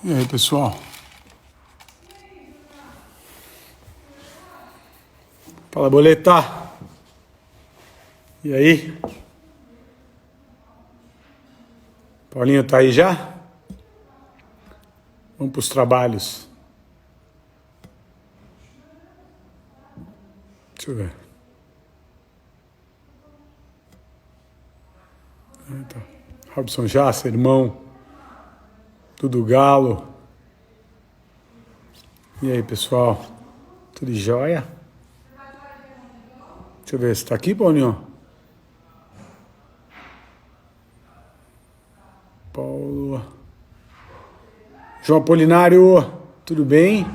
E aí, pessoal? Fala, Boleta. E aí? Paulinho tá aí já? Vamos para os trabalhos. Deixa eu ver. Então, Robson Jassa, irmão. Tudo Galo. E aí, pessoal? Tudo jóia? Deixa eu ver, você tá aqui, Paulinho? Paulo. João Apolinário, tudo bem?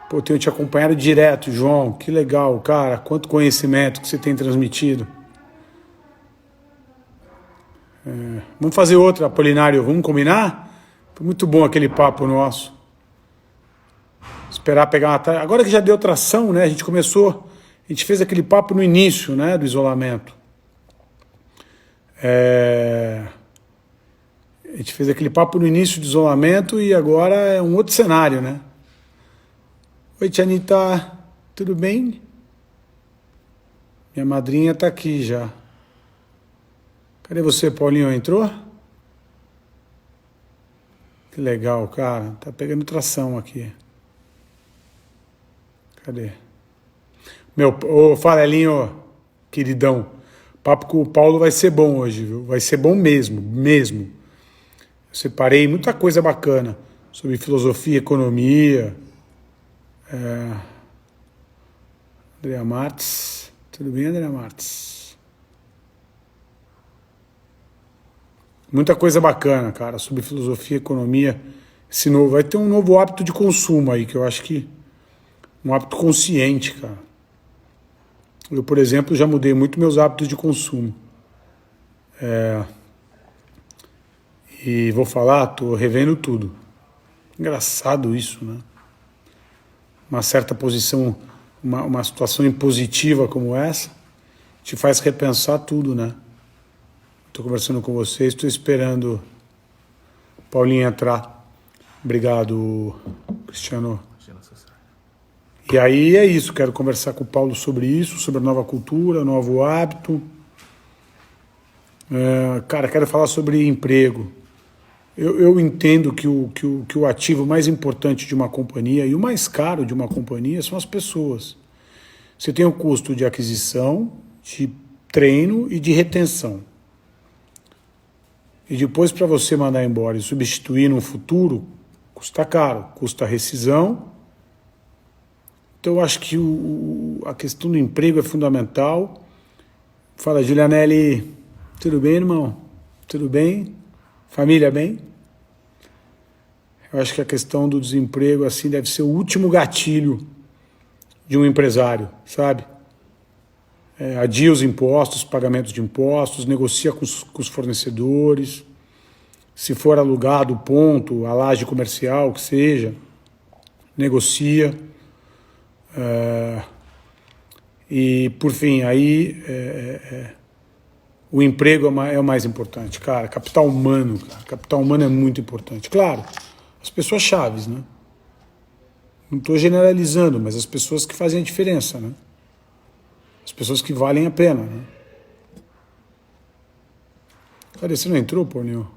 Pô, tenho te acompanhado direto, João. Que legal, cara. Quanto conhecimento que você tem transmitido. Vamos fazer outra, Apolinário. Vamos combinar? Foi muito bom aquele papo nosso. Esperar pegar uma... Agora que já deu tração, né? A gente começou... A gente fez aquele papo no início, né? Do isolamento. A gente fez aquele papo no início do isolamento e agora é um outro cenário, né? Oi, Tianita. Tudo bem? Minha madrinha tá aqui já. Cadê você, Paulinho? Entrou? Que legal, cara. Tá pegando tração aqui. Cadê? Ô, Farelinho, queridão. Papo com o Paulo vai ser bom hoje, viu? Vai ser bom mesmo, mesmo. Eu separei muita coisa bacana sobre filosofia, economia. Andrea Martins. Tudo bem, Andrea Martins? Muita coisa bacana, cara, sobre filosofia, economia. Vai ter um novo hábito de consumo aí, que eu acho que... Um hábito consciente, cara. Eu, por exemplo, já mudei muito meus hábitos de consumo. E vou falar, tô revendo tudo. Engraçado isso, né? Uma certa posição, uma situação impositiva como essa, te faz repensar tudo, né? Tô conversando com vocês, tô esperando Paulinho entrar. Obrigado, Cristiano. E aí é isso, quero conversar com o Paulo sobre isso, sobre a nova cultura, novo hábito. Cara, quero falar sobre emprego. Eu entendo que o ativo mais importante de uma companhia e o mais caro de uma companhia são as pessoas. Você tem o custo de aquisição, de treino e de retenção. E depois, para você mandar embora e substituir no futuro, custa caro, custa rescisão. Então, eu acho que a questão do emprego é fundamental. Fala, Julianelli. Tudo bem, irmão? Tudo bem? Família bem? Eu acho que a questão do desemprego assim deve ser o último gatilho de um empresário, sabe? Adia os impostos, pagamentos de impostos, negocia com os fornecedores. Se for alugado o ponto, a laje comercial, que seja, negocia. E, por fim, aí o emprego é o mais importante, cara. Capital humano, cara. Capital humano é muito importante. Claro, as pessoas chaves, né? Não estou generalizando, mas as pessoas que fazem a diferença, né? As pessoas que valem a pena, né? Cadê? Você não entrou, Paulinho?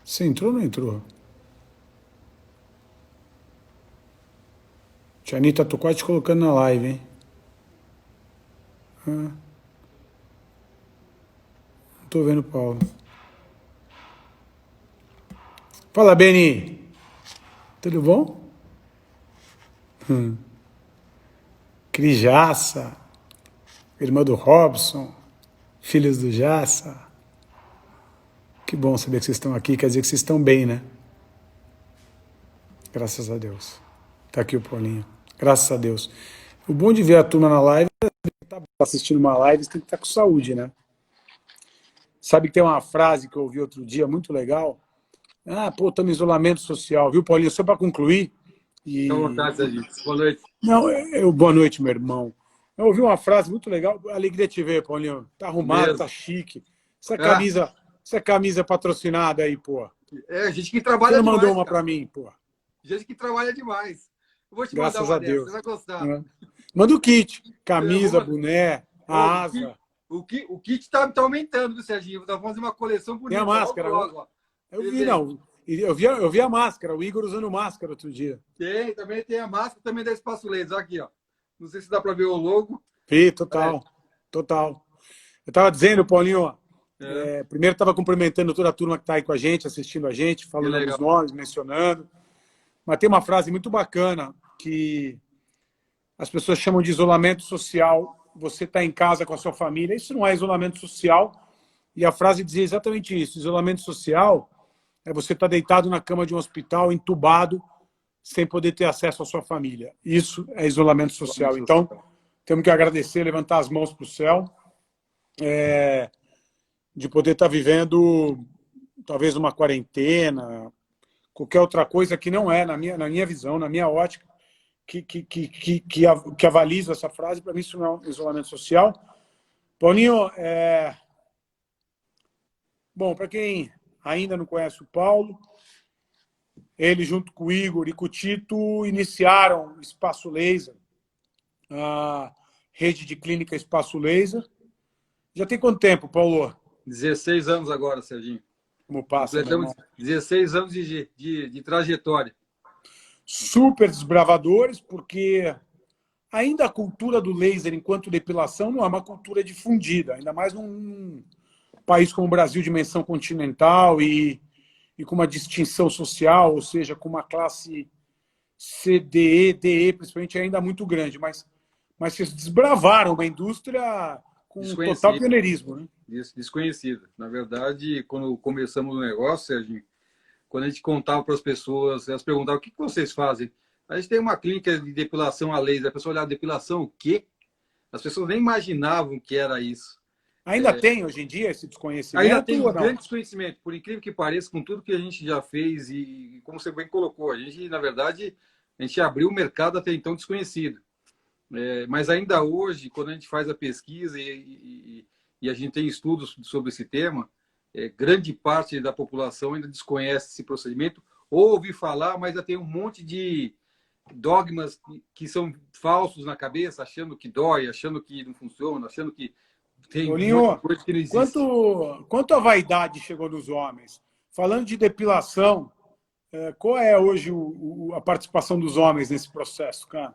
Você entrou ou não entrou? Tianita, tô quase te colocando na live, hein? Não tô vendo o Paulo. Fala, Beni. Tudo bom? Cris Jassa, irmã do Robson, filhos do Jassa. Que bom saber que vocês estão aqui, quer dizer que vocês estão bem, né? Graças a Deus. Tá aqui o Paulinho. Graças a Deus. O bom de ver a turma na live é que tá assistindo uma live, você tem que estar com saúde, né? Sabe que tem uma frase que eu ouvi outro dia, muito legal? Pô, estamos em isolamento social, viu, Paulinho? Só para concluir. Fica à vontade, Sérgio. Boa noite. Não, boa noite, meu irmão. Eu ouvi uma frase muito legal. Alegria te ver, Paulinho. Tá arrumado, tá chique. Essa camisa patrocinada aí, pô. É, gente que Você trabalha não mandou demais, uma cara. para mim, pô? Gente que trabalha demais. Eu vou te mandar Graças uma a dessa, Deus. você vai gostar. Né? Manda o kit. Eu vou Camisa, mandar. boné, Ó, a asa. o kit tá aumentando, viu, Serginho? Tá fazendo uma coleção Tem a bonita, logo, máscara. logo, ó. Eu Ele vi, vem. não. Eu vi a máscara, o Igor usando máscara outro dia. Também tem a máscara, também da Espaço Laser. Aqui, ó. Não sei se dá para ver o logo. Vi, Olha, total. Total. Eu estava dizendo, Paulinho, ó, é, primeiro estava cumprimentando toda a turma que está aí com a gente, assistindo a gente, que falando alguns legal. nomes, mencionando. Mas tem uma frase muito bacana que as pessoas chamam de isolamento social. Você está em casa com a sua família. Isso não é isolamento social. E a frase dizia exatamente isso. Isolamento social é você estar deitado na cama de um hospital, entubado, sem poder ter acesso à sua família. Isso é isolamento social. Então, temos que agradecer, levantar as mãos para o céu, de poder estar vivendo talvez uma quarentena, qualquer outra coisa que não é, na minha visão, na minha ótica, que avaliza essa frase. Para mim, isso não é um isolamento social. Paulinho, bom, para quem ainda não conhece o Paulo, ele, junto com o Igor e com o Tito, iniciaram o Espaço Laser, a rede de clínica Espaço Laser. Já tem quanto tempo, Paulo? 16 anos agora, Serginho. Como passa, meu Completamos irmão? 16 anos de trajetória. Super desbravadores, porque ainda a cultura do laser enquanto depilação não é uma cultura difundida, ainda mais num país como o Brasil, dimensão continental e com uma distinção social, ou seja, com uma classe CDE, DE, principalmente, ainda muito grande. Mas vocês desbravaram uma indústria com total Desconhecido. pioneirismo, né? Desconhecido. Na verdade, quando começamos o negócio, Serginho, quando a gente contava para as pessoas, elas perguntavam: o que vocês fazem? A gente tem uma clínica de depilação a laser. A pessoa olhava: depilação o quê? As pessoas nem imaginavam que era isso. Ainda tem, hoje em dia, esse Ainda desconhecimento tem ou um não? grande desconhecimento, por incrível que pareça, com tudo que a gente já fez e como você bem colocou, a gente, na verdade, a gente abriu o mercado até então desconhecido. Mas ainda hoje, quando a gente faz a pesquisa e a gente tem estudos sobre esse tema, grande parte da população ainda desconhece esse procedimento, ou ouvi falar, mas ainda tem um monte de dogmas que são falsos na cabeça, achando que dói, achando que não funciona, achando que tem um monte de Tolinho, coisa que não existe. quanto a vaidade chegou nos homens? Falando de depilação, qual é hoje a participação dos homens nesse processo, cara?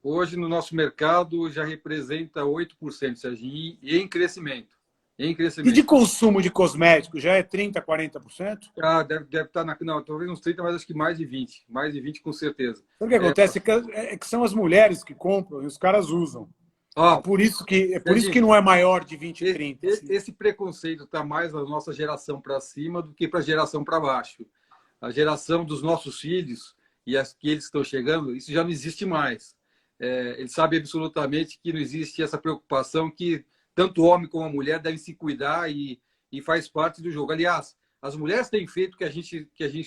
Hoje, no nosso mercado, já representa 8%, Serginho, e em crescimento. Em E de crescimento. consumo de cosméticos, já é 30%, 40%? Ah, deve estar não, talvez uns 30, mas acho que mais de 20. Mais de 20, com certeza. Então, o que acontece é que são as mulheres que compram e os caras usam. É Ó, por isso que Serginho, não é maior de 20 e 30. Assim. esse preconceito está mais na nossa geração para cima do que para a geração para baixo. A geração dos nossos filhos e as que eles estão chegando, isso já não existe mais. Eles sabem absolutamente que não existe essa preocupação que tanto o homem como a mulher devem se cuidar e faz parte do jogo. Aliás, as mulheres têm feito que a gente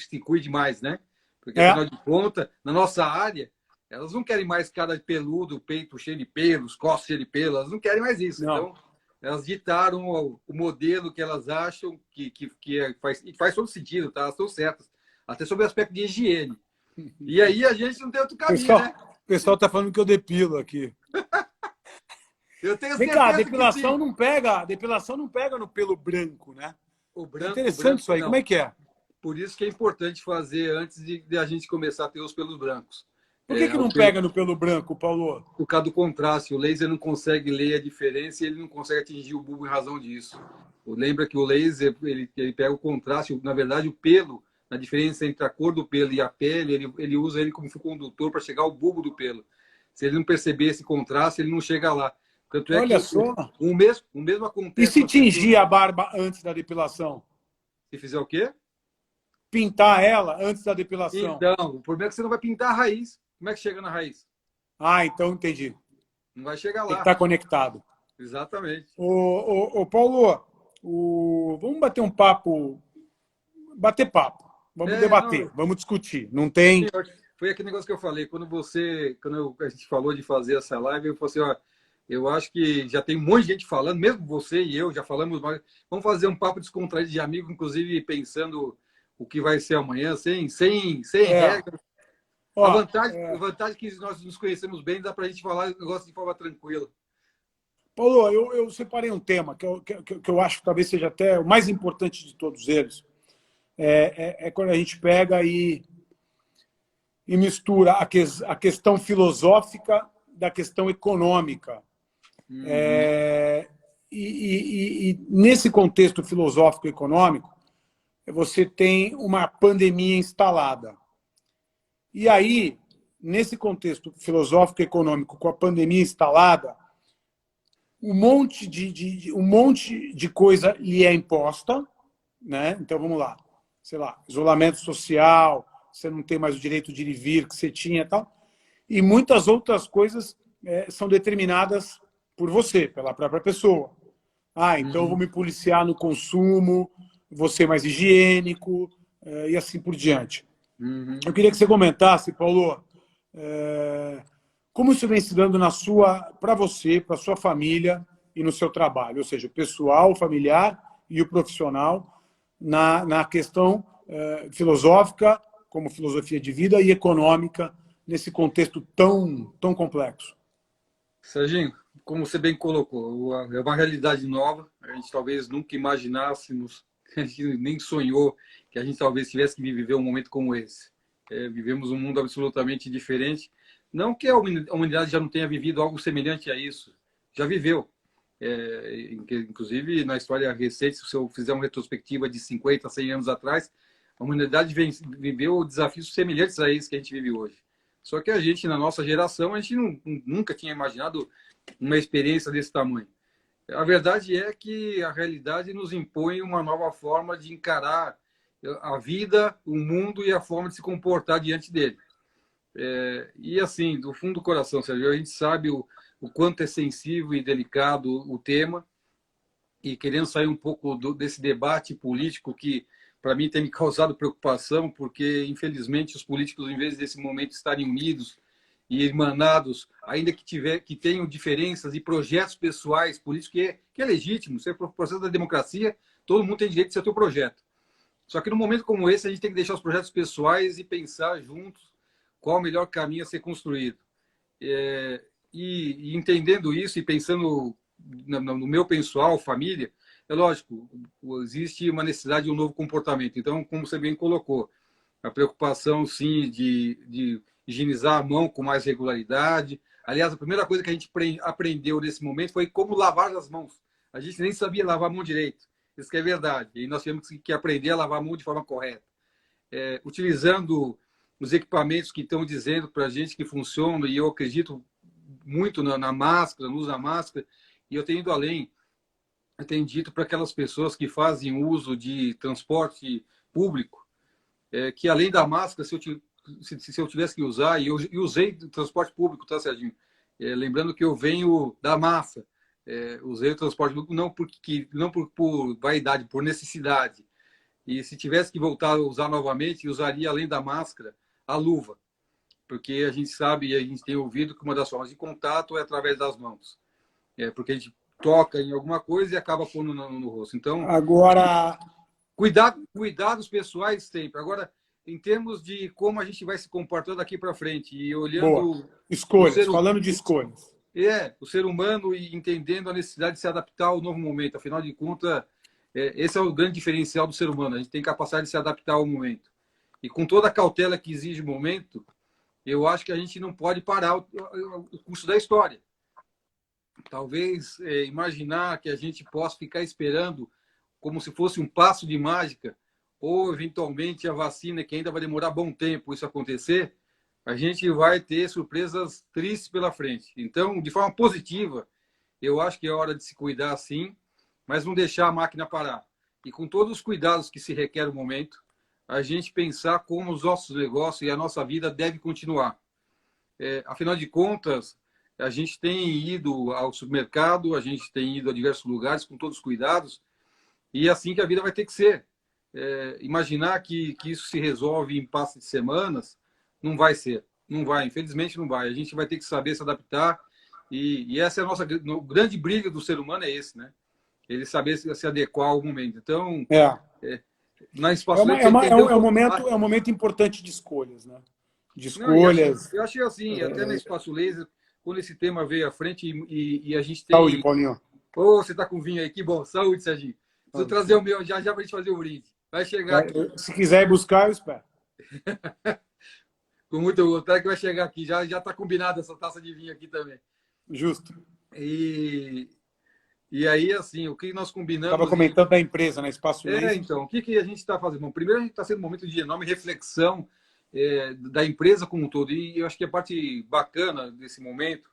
se cuide mais, né? Porque, afinal de contas, na nossa área, elas não querem mais cara de peludo, peito cheio de pelos, costas cheias de pelos, elas não querem mais isso. Não. Então, elas ditaram o modelo que elas acham faz todo sentido, tá? Elas estão certas. Até sobre o aspecto de higiene. E aí a gente não tem outro caminho, né? O pessoal está falando que eu depilo aqui. Eu tenho Vem cá, a certeza que depilação sim. não pega no pelo branco, né? O É branco, interessante isso aí. não. Como é que é? Por isso que é importante fazer antes de a gente começar a ter os pelos brancos. Por que não pega no pelo branco, Paulo? Por causa do contraste. O laser não consegue ler a diferença e ele não consegue atingir o bulbo em razão disso. Lembra que o laser ele pega o contraste, na verdade, o pelo, na diferença entre a cor do pelo e a pele, ele usa ele como condutor para chegar ao bulbo do pelo. Se ele não perceber esse contraste, ele não chega lá. Tanto é Olha que só. o mesmo E acontece se com as pessoas. tingir a barba antes da depilação? Se fizer o quê? Pintar ela antes da depilação? Então, o problema é que você não vai pintar a raiz. Como é que chega na raiz? Ah, então entendi. Não vai chegar Tem que lá. estar conectado. Exatamente. Ô Paulo, vamos bater um papo. Bater papo. Vamos debater, Não, vamos discutir. Não tem. foi aquele negócio que eu falei. A gente falou de fazer essa live, eu falei assim, ó, eu acho que já tem um monte de gente falando, mesmo você e eu já falamos, mas vamos fazer um papo descontraído de amigo, inclusive pensando o que vai ser amanhã, sem É, regras. ó, A vantagem é que nós nos conhecemos bem, dá para a gente falar o negócio de forma tranquila. Paulo, eu separei um tema que eu acho que talvez seja até o mais importante de todos eles. É quando a gente pega e mistura a questão filosófica da questão econômica. Uhum. E nesse contexto filosófico econômico, você tem uma pandemia instalada. E aí, nesse contexto filosófico econômico, com a pandemia instalada, um monte de coisa lhe é imposta, né? Então vamos lá, sei lá, isolamento social, você não tem mais o direito de ir e vir que você tinha e tal, e muitas outras coisas são determinadas por você, pela própria pessoa. Ah, então eu vou Uhum. me policiar no consumo, vou ser mais higiênico e assim por diante. Uhum. Eu queria que você comentasse, Paulo, como isso vem se dando para você, para sua família e no seu trabalho, ou seja, o pessoal, o familiar e o profissional, na questão filosófica, como filosofia de vida, e econômica, nesse contexto tão complexo. Serginho, como você bem colocou, é uma realidade nova. A gente talvez nunca imaginássemos, a gente nem sonhou que a gente talvez tivesse que viver um momento como esse. Vivemos um mundo absolutamente diferente. Não que a humanidade já não tenha vivido algo semelhante a isso, já viveu. Inclusive, na história recente, se eu fizer uma retrospectiva de 50, 100 anos atrás, a humanidade viveu desafios semelhantes a esses que a gente vive hoje. Só que a gente, na nossa geração, a gente nunca tinha imaginado uma experiência desse tamanho. A verdade é que a realidade nos impõe uma nova forma de encarar a vida, o mundo e a forma de se comportar diante dele. E assim, do fundo do coração, Sérgio, a gente sabe o quanto é sensível e delicado o tema, e querendo sair um pouco desse debate político que, para mim, tem me causado preocupação, porque, infelizmente, os políticos, em vez desse momento estarem unidos e emanados, ainda que tenham diferenças e projetos pessoais políticos, que é legítimo, ser o processo da democracia, todo mundo tem direito de ser seu projeto. Só que, num momento como esse, a gente tem que deixar os projetos pessoais e pensar juntos qual o melhor caminho a ser construído. E entendendo isso e pensando no meu pessoal, família, é lógico, existe uma necessidade de um novo comportamento. Então, como você bem colocou, a preocupação, sim, de higienizar a mão com mais regularidade. Aliás, a primeira coisa que a gente aprendeu nesse momento foi como lavar as mãos. A gente nem sabia lavar a mão direito. Isso que é verdade. E nós tivemos que aprender a lavar a mão de forma correta. Utilizando os equipamentos que estão dizendo para a gente que funcionam, e eu acredito muito na máscara, no uso da máscara, e eu tenho ido além. Eu tenho dito para aquelas pessoas que fazem uso de transporte público, que além da máscara, se eu tivesse que usar, e eu usei transporte público, tá, Serginho? Lembrando que eu venho da massa, usei o transporte público não por vaidade, por necessidade. E se tivesse que voltar a usar novamente, usaria, além da máscara, a luva. Porque a gente sabe e a gente tem ouvido que uma das formas de contato é através das mãos. Porque a gente toca em alguma coisa e acaba pondo no rosto. Então, Agora, cuidados pessoais sempre. Agora, em termos de como a gente vai se comportar daqui para frente e boa. olhando Escolhas, falando de escolhas. o ser humano e entendendo a necessidade de se adaptar ao novo momento. Afinal de contas, esse é o grande diferencial do ser humano. A gente tem capacidade de se adaptar ao momento. E com toda a cautela que exige o momento, eu acho que a gente não pode parar o curso da história. Talvez imaginar que a gente possa ficar esperando como se fosse um passo de mágica, ou eventualmente a vacina, que ainda vai demorar bom tempo isso acontecer, a gente vai ter surpresas tristes pela frente. Então, de forma positiva, eu acho que é hora de se cuidar sim, mas não deixar a máquina parar. E com todos os cuidados que se requer no momento, a gente pensar como os nossos negócios e a nossa vida deve continuar. Afinal de contas, a gente tem ido ao supermercado, a gente tem ido a diversos lugares com todos os cuidados, e é assim que a vida vai ter que ser. Imaginar que isso se resolve em passo de semanas, não vai ser. Não vai, infelizmente não vai. A gente vai ter que saber se adaptar, e essa é a nossa o grande brilho do ser humano, é esse, né? Ele saber se adequar ao momento. Então, É. Na Espaço Laser, é um momento importante de escolhas, né? De Não, escolhas. eu achei assim, até na Espaço Laser, quando esse tema veio à frente e a gente Saúde, tem... Paulinho. Ô, você tá com vinho aí, que bom. Saúde, Serginho. Preciso trazer o meu já já pra gente fazer o brinde. Vai chegar aqui. Se quiser ir buscar, eu espero. Com muito gosto. Espera que vai chegar aqui. Já tá combinada essa taça de vinho aqui também. Justo. E aí, assim, o que nós combinamos... Estava comentando da empresa, né? Espaço Laser. Então, o que a gente está fazendo? Bom, primeiro, a gente está sendo um momento de enorme reflexão da empresa como um todo. E eu acho que a parte bacana desse momento,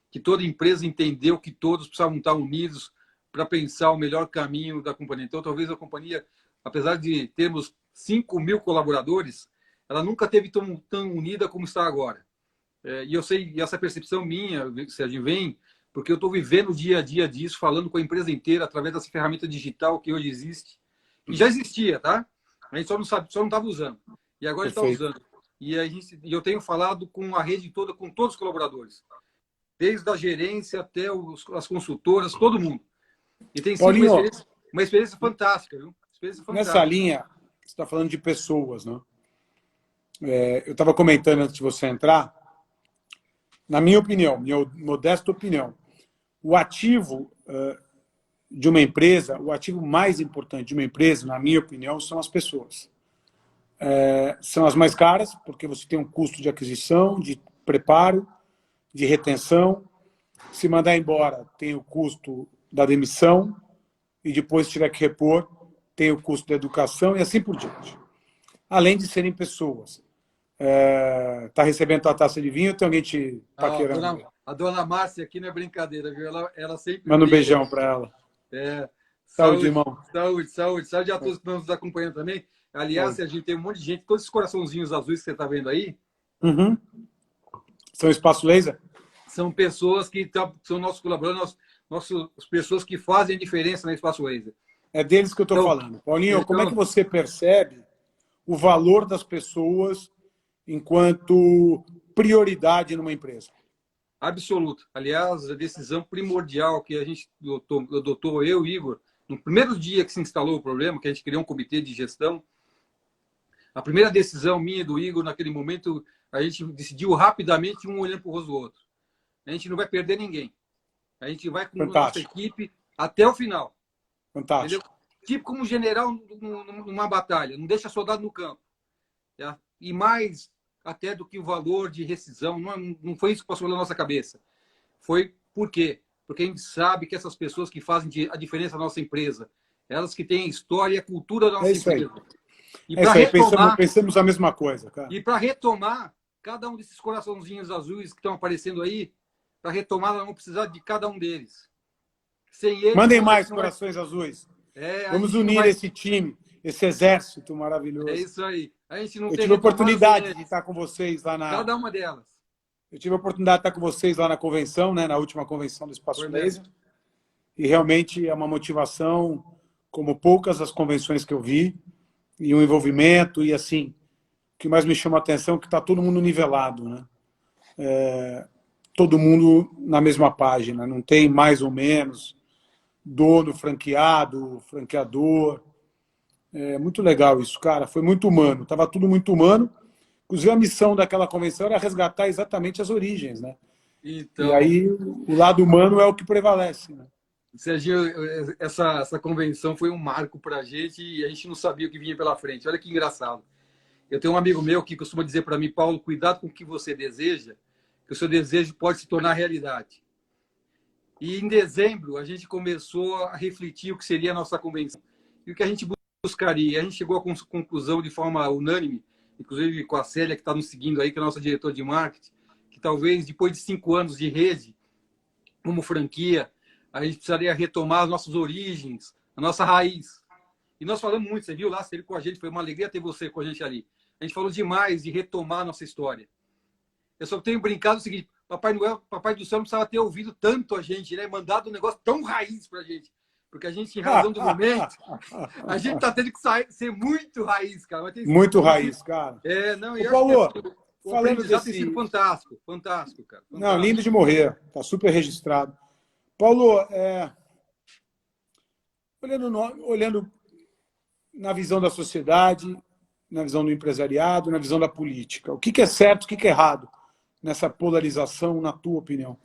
que toda empresa entendeu que todos precisavam estar unidos para pensar o melhor caminho da companhia. Então, talvez a companhia, apesar de termos 5.000 colaboradores, ela nunca teve tão unida como está agora. E eu sei, e essa percepção minha, Sérgio, vem porque eu estou vivendo o dia a dia disso, falando com a empresa inteira através dessa ferramenta digital que hoje existe. E já existia, tá? A gente só não sabe, só não estava usando. E agora está usando. E eu tenho falado com a rede toda, com todos os colaboradores. Desde a gerência até as consultoras, todo mundo. E tem sido uma experiência fantástica, viu? Nessa linha, você está falando de pessoas, né? Eu estava comentando antes de você entrar, na minha opinião, minha modesta opinião, o ativo de uma empresa, o ativo mais importante de uma empresa, na minha opinião, são as pessoas. São as mais caras, porque você tem um custo de aquisição, de preparo, de retenção. Se mandar embora, tem o custo da demissão, e depois, se tiver que repor, tem o custo da educação e assim por diante. Além de serem pessoas. Tá recebendo a taça de vinho ou tem alguém te paquerando? A dona Márcia aqui não é brincadeira, viu? Ela sempre... Manda um beijão para ela. Saúde, irmão. Saúde a todos que estão nos acompanhando também. Aliás, a gente tem um monte de gente, todos esses coraçãozinhos azuis que você está vendo aí. Uhum. São Espaço Laser? São pessoas que são nossos colaboradores, as pessoas que fazem a diferença na Espaço Laser. É deles que eu estou falando. Paulinho, como é que você percebe o valor das pessoas enquanto prioridade numa empresa? Absoluto. Aliás, a decisão primordial que a gente adotou, eu e Igor, no primeiro dia que se instalou o problema, que a gente criou um comitê de gestão, a primeira decisão minha e do Igor, naquele momento, a gente decidiu rapidamente, um olhando para o rosto do outro. A gente não vai perder ninguém. A gente vai com a nossa equipe até o final. Fantástico. Entendeu? Tipo como general numa batalha, não deixa soldado no campo. E mais até do que o valor de rescisão, não foi isso que passou na nossa cabeça. Foi por quê? Porque a gente sabe que essas pessoas que fazem a diferença na nossa empresa, elas que têm a história e a cultura da nossa empresa. E para retomar, pensamos a mesma coisa, cara. E para retomar, cada um desses coraçãozinhos azuis que estão aparecendo aí, para retomar, nós vamos precisar de cada um deles. Sem eles, mandem mais corações azuis. Vamos unir esse time, esse exército maravilhoso. É isso aí. A gente não Eu tive a oportunidade de estar com vocês lá na... Cada uma delas. Eu tive a oportunidade de estar com vocês lá na convenção, né, na última convenção do Espaço Laser. E realmente é uma motivação, como poucas as convenções que eu vi, e um envolvimento, e assim, o que mais me chama a atenção é que está todo mundo nivelado, né? Todo mundo na mesma página, não tem mais ou menos dono, franqueado, franqueador. É muito legal isso, cara. Foi muito humano, estava tudo muito humano. Inclusive, a missão daquela convenção era resgatar exatamente as origens, né? Então, e aí, o lado humano é o que prevalece, né? Serginho, essa convenção foi um marco para a gente e a gente não sabia o que vinha pela frente. Olha que engraçado. Eu tenho um amigo meu que costuma dizer para mim, Paulo, cuidado com o que você deseja, que o seu desejo pode se tornar realidade. E em dezembro, a gente começou a refletir o que seria a nossa convenção e o que a gente buscaria. A gente chegou à conclusão de forma unânime, inclusive com a Célia, que está nos seguindo aí, que é a nossa diretora de marketing, que talvez depois de 5 anos de rede, como franquia, a gente precisaria retomar as nossas origens, a nossa raiz. E nós falamos muito, você viu lá, você com a gente, foi uma alegria ter você com a gente ali. A gente falou demais de retomar a nossa história. Eu só tenho brincado o seguinte, Papai Noel, Papai do Céu não precisava ter ouvido tanto a gente, né? Mandado um negócio tão raiz pra gente. Porque a gente, em razão do momento, a gente tá tendo que ser muito raiz, cara. Muito raiz, cara. Não, e Paulo, o aprendizado tem sido fantástico, fantástico, cara. Fantástico. Não, lindo de morrer. Tá super registrado. Paulo, olhando na visão da sociedade, na visão do empresariado, na visão da política? O que é certo, o que é errado nessa polarização, na tua opinião?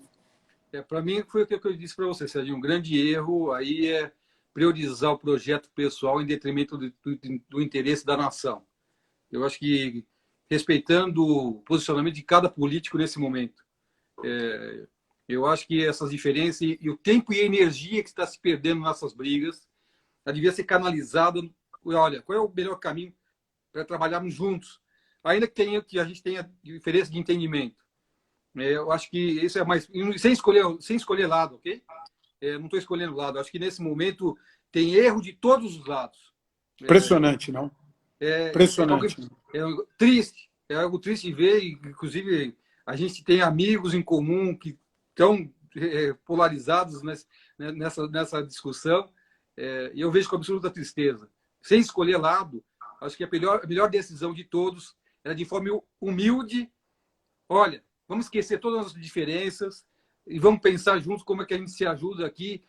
Para mim, foi o que eu disse para você, Sérgio. Um grande erro aí é priorizar o projeto pessoal em detrimento do interesse da nação. Eu acho que, respeitando o posicionamento de cada político nesse momento, eu acho que essas diferenças e o tempo e a energia que está se perdendo nessas brigas, ela devia ser canalizada. Olha, qual é o melhor caminho para trabalharmos juntos, ainda que a gente tenha diferença de entendimento. Eu acho que isso é mais sem escolher lado, ok? Não estou escolhendo lado. Acho que nesse momento tem erro de todos os lados. Impressionante, não? Impressionante. É algo triste de ver. Inclusive, a gente tem amigos em comum que estão polarizados nessa discussão. E eu vejo com absoluta tristeza. Sem escolher lado, acho que a melhor decisão de todos era de forma humilde. Olha, vamos esquecer todas as diferenças e vamos pensar juntos como é que a gente se ajuda aqui,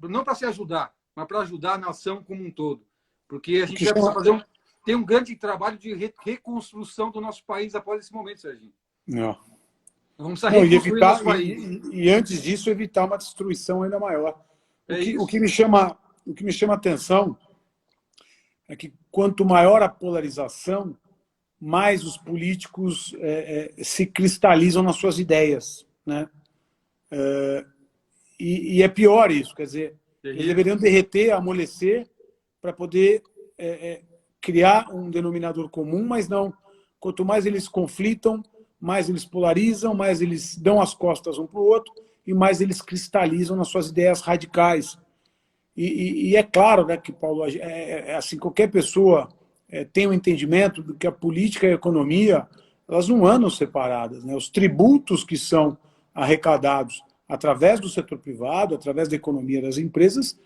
não para se ajudar, mas para ajudar a nação como um todo. Porque a gente vai precisar tem um grande trabalho de reconstrução do nosso país após esse momento, Serginho. Não. Vamos precisar reconstruir nosso país. E antes disso, evitar uma destruição ainda maior. O que me chama a atenção é que quanto maior a polarização, mais os políticos se cristalizam nas suas ideias, né? E é pior isso, quer dizer, eles deveriam derreter, amolecer, para poder criar um denominador comum, mas não. Quanto mais eles conflitam, mais eles polarizam, mais eles dão as costas um para o outro e mais eles cristalizam nas suas ideias radicais. E é claro, né, que, Paulo, assim, qualquer pessoa tem um entendimento de que a política e a economia elas não andam separadas, né? Os tributos que são arrecadados através do setor privado, através da economia das empresas,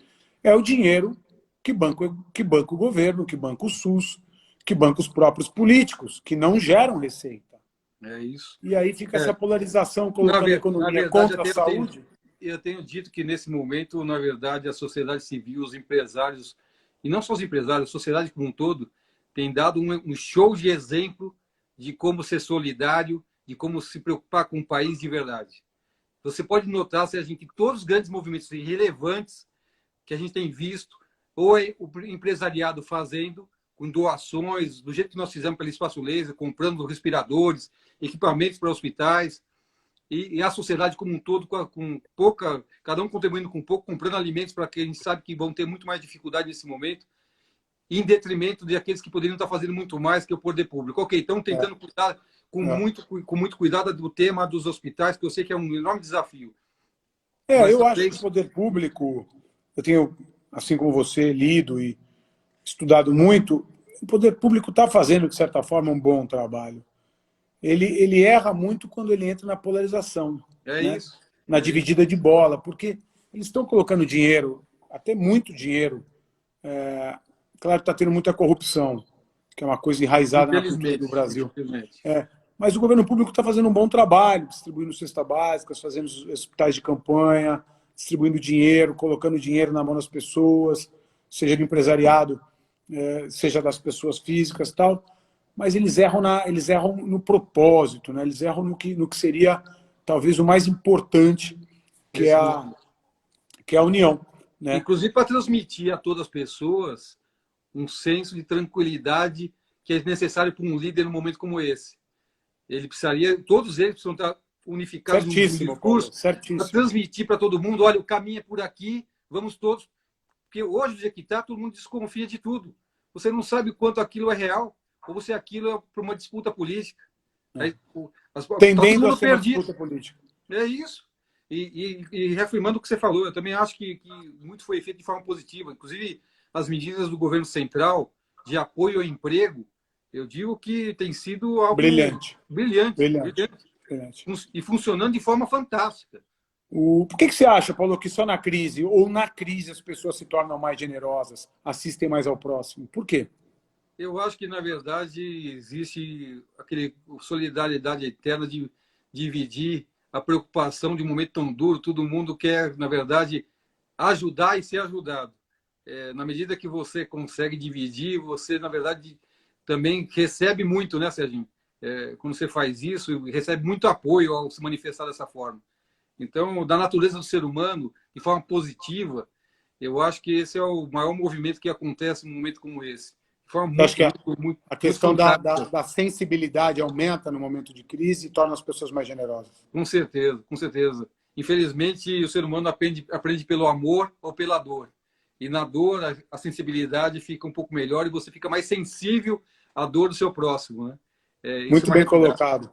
é o dinheiro que banca o governo, que banca o SUS, que banca os próprios políticos, que não geram receita. É isso. E aí fica essa polarização, colocando a economia contra a saúde. Eu tenho dito que, nesse momento, na verdade, a sociedade civil, os empresários, e não só os empresários, a sociedade como um todo, tem dado um show de exemplo de como ser solidário, de como se preocupar com o país de verdade. Você pode notar, Serginho, que todos os grandes movimentos relevantes que a gente tem visto, ou é o empresariado fazendo, com doações, do jeito que nós fizemos pelo Espaço Laser, comprando respiradores, equipamentos para hospitais, e a sociedade como um todo, com pouca, cada um contribuindo com pouco, comprando alimentos para que a gente sabe que vão ter muito mais dificuldade nesse momento, em detrimento de aqueles que poderiam estar fazendo muito mais que o poder público. Ok, estão tentando cuidar com muito cuidado do tema dos hospitais, que eu sei que é um enorme desafio. Eu acho que o poder público, eu tenho, assim como você, lido e estudado muito, o poder público está fazendo, de certa forma, um bom trabalho. Ele erra muito quando ele entra na polarização, né? Isso. Na dividida de bola, porque eles estão colocando dinheiro, até muito dinheiro. Claro que está tendo muita corrupção, que é uma coisa enraizada na cultura do Brasil. Mas o governo público está fazendo um bom trabalho, distribuindo cesta básica, fazendo hospitais de campanha, distribuindo dinheiro, colocando dinheiro na mão das pessoas, seja do empresariado, seja das pessoas físicas e tal. Mas eles erram no propósito, né? Eles erram no que seria talvez o mais importante, que é a união, né? Inclusive para transmitir a todas as pessoas um senso de tranquilidade que é necessário para um líder num momento como esse. Todos eles precisam estar unificados no discurso para transmitir para todo mundo, olha, o caminho é por aqui, vamos todos. Porque hoje, do jeito que está, todo mundo desconfia de tudo. Você não sabe o quanto aquilo é real, ou se aquilo é para uma disputa política. Tendendo a ser uma disputa política. É isso. E reafirmando o que você falou, eu também acho que muito foi feito de forma positiva. Inclusive, as medidas do governo central de apoio ao emprego, eu digo que tem sido algo brilhante. E funcionando de forma fantástica. Por que você acha, Paulo, que só na crise, ou na crise, as pessoas se tornam mais generosas, assistem mais ao próximo? Por quê? Eu acho que, na verdade, existe aquele solidariedade eterna de dividir a preocupação de um momento tão duro. Todo mundo quer, na verdade, ajudar e ser ajudado. na medida que você consegue dividir, você, na verdade, também recebe muito, né, Serginho? Quando você faz isso, recebe muito apoio ao se manifestar dessa forma. Então, da natureza do ser humano, de forma positiva, eu acho que esse é o maior movimento que acontece num momento como esse. De forma Eu acho muito, que muito, muito, a muito questão fantástica. da sensibilidade aumenta no momento de crise e torna as pessoas mais generosas. Com certeza, com certeza. Infelizmente, o ser humano aprende pelo amor ou pela dor. E na dor, a sensibilidade fica um pouco melhor e você fica mais sensível à dor do seu próximo, né? Isso é Muito uma bem realidade. colocado.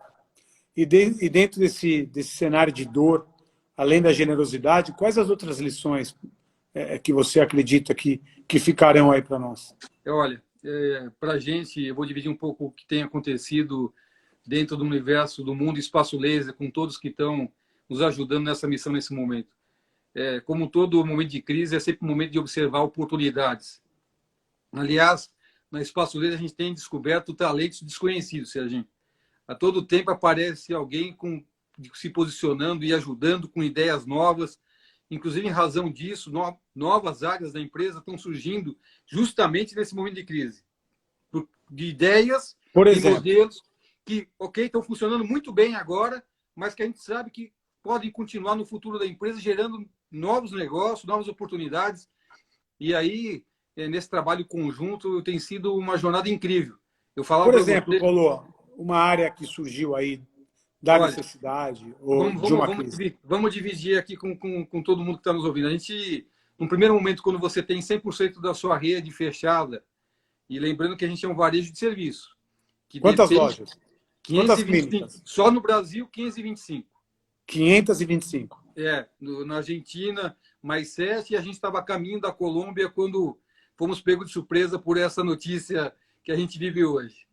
E dentro desse cenário de dor, além da generosidade, quais as outras lições que você acredita que ficarão aí para nós? Olha, para a gente, eu vou dividir um pouco o que tem acontecido dentro do universo do mundo espaço laser, com todos que estão nos ajudando nessa missão nesse momento. Como todo momento de crise, é sempre um momento de observar oportunidades. Aliás, na espaço laser a gente tem descoberto talentos desconhecidos, Serginho. A todo tempo aparece alguém se posicionando e ajudando com ideias novas. Inclusive, em razão disso, novas áreas da empresa estão surgindo justamente nesse momento de crise. De ideias Por e exemplo, modelos que, ok, estão funcionando muito bem agora, mas que a gente sabe que podem continuar no futuro da empresa, gerando novos negócios, novas oportunidades. E aí, nesse trabalho conjunto, tem sido uma jornada incrível. Eu falava por para exemplo, você, Paulo, uma área que surgiu aí da olha, necessidade ou de uma crise. vamos dividir aqui com todo mundo que está nos ouvindo. A gente, no primeiro momento, quando você tem 100% da sua rede fechada, e lembrando que a gente é um varejo de serviço, que Quantas depende lojas? Quantas 525, clínicas? só no Brasil 525. 525. Na Argentina mais 7, e a gente estava a caminho da Colômbia quando fomos pegos de surpresa por essa notícia que a gente vive hoje.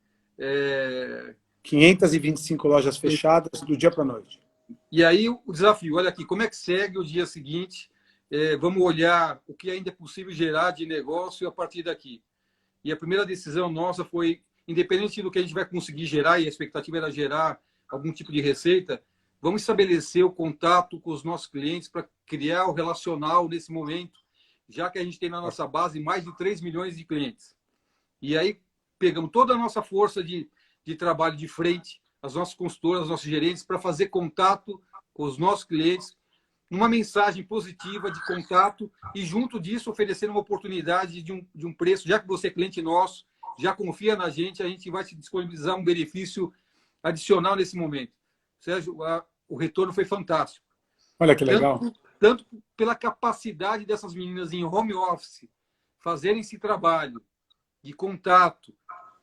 525 lojas fechadas do dia para a noite. E aí o desafio, olha aqui, como é que segue o dia seguinte? Vamos olhar o que ainda é possível gerar de negócio a partir daqui. E a primeira decisão nossa foi, independente do que a gente vai conseguir gerar, e a expectativa era gerar algum tipo de receita, vamos estabelecer o contato com os nossos clientes para criar o relacional nesse momento, já que a gente tem na nossa base mais de 3 milhões de clientes. E aí pegamos toda a nossa força de trabalho de frente, as nossas consultoras, os nossos gerentes, para fazer contato com os nossos clientes, uma mensagem positiva de contato e, junto disso, oferecer uma oportunidade de um preço, já que você é cliente nosso, já confia na gente, a gente vai te disponibilizar um benefício adicional nesse momento. Sérgio, o retorno foi fantástico. Olha que legal. Tanto pela capacidade dessas meninas em home office fazerem esse trabalho de contato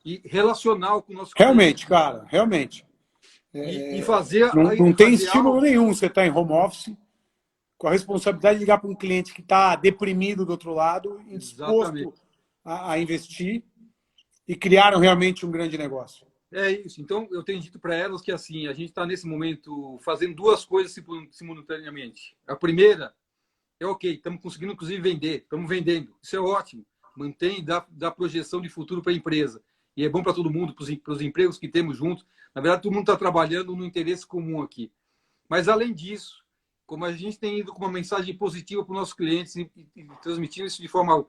e relacional com o nosso Realmente, cliente. cara, realmente. E fazer, Não tem fazer estímulo algo. nenhum você estar em home office com a responsabilidade de ligar para um cliente que está deprimido do outro lado, indisposto Exatamente. a investir, e criaram realmente um grande negócio. É isso. Então, eu tenho dito para elas que assim, a gente está nesse momento fazendo duas coisas simultaneamente. A primeira ok, estamos conseguindo inclusive vender, estamos vendendo. Isso é ótimo. Mantém, dá projeção de futuro para a empresa. E é bom para todo mundo, para os empregos que temos juntos. Na verdade, todo mundo está trabalhando no interesse comum aqui. Mas, além disso, como a gente tem ido com uma mensagem positiva para os nossos clientes e transmitindo isso de forma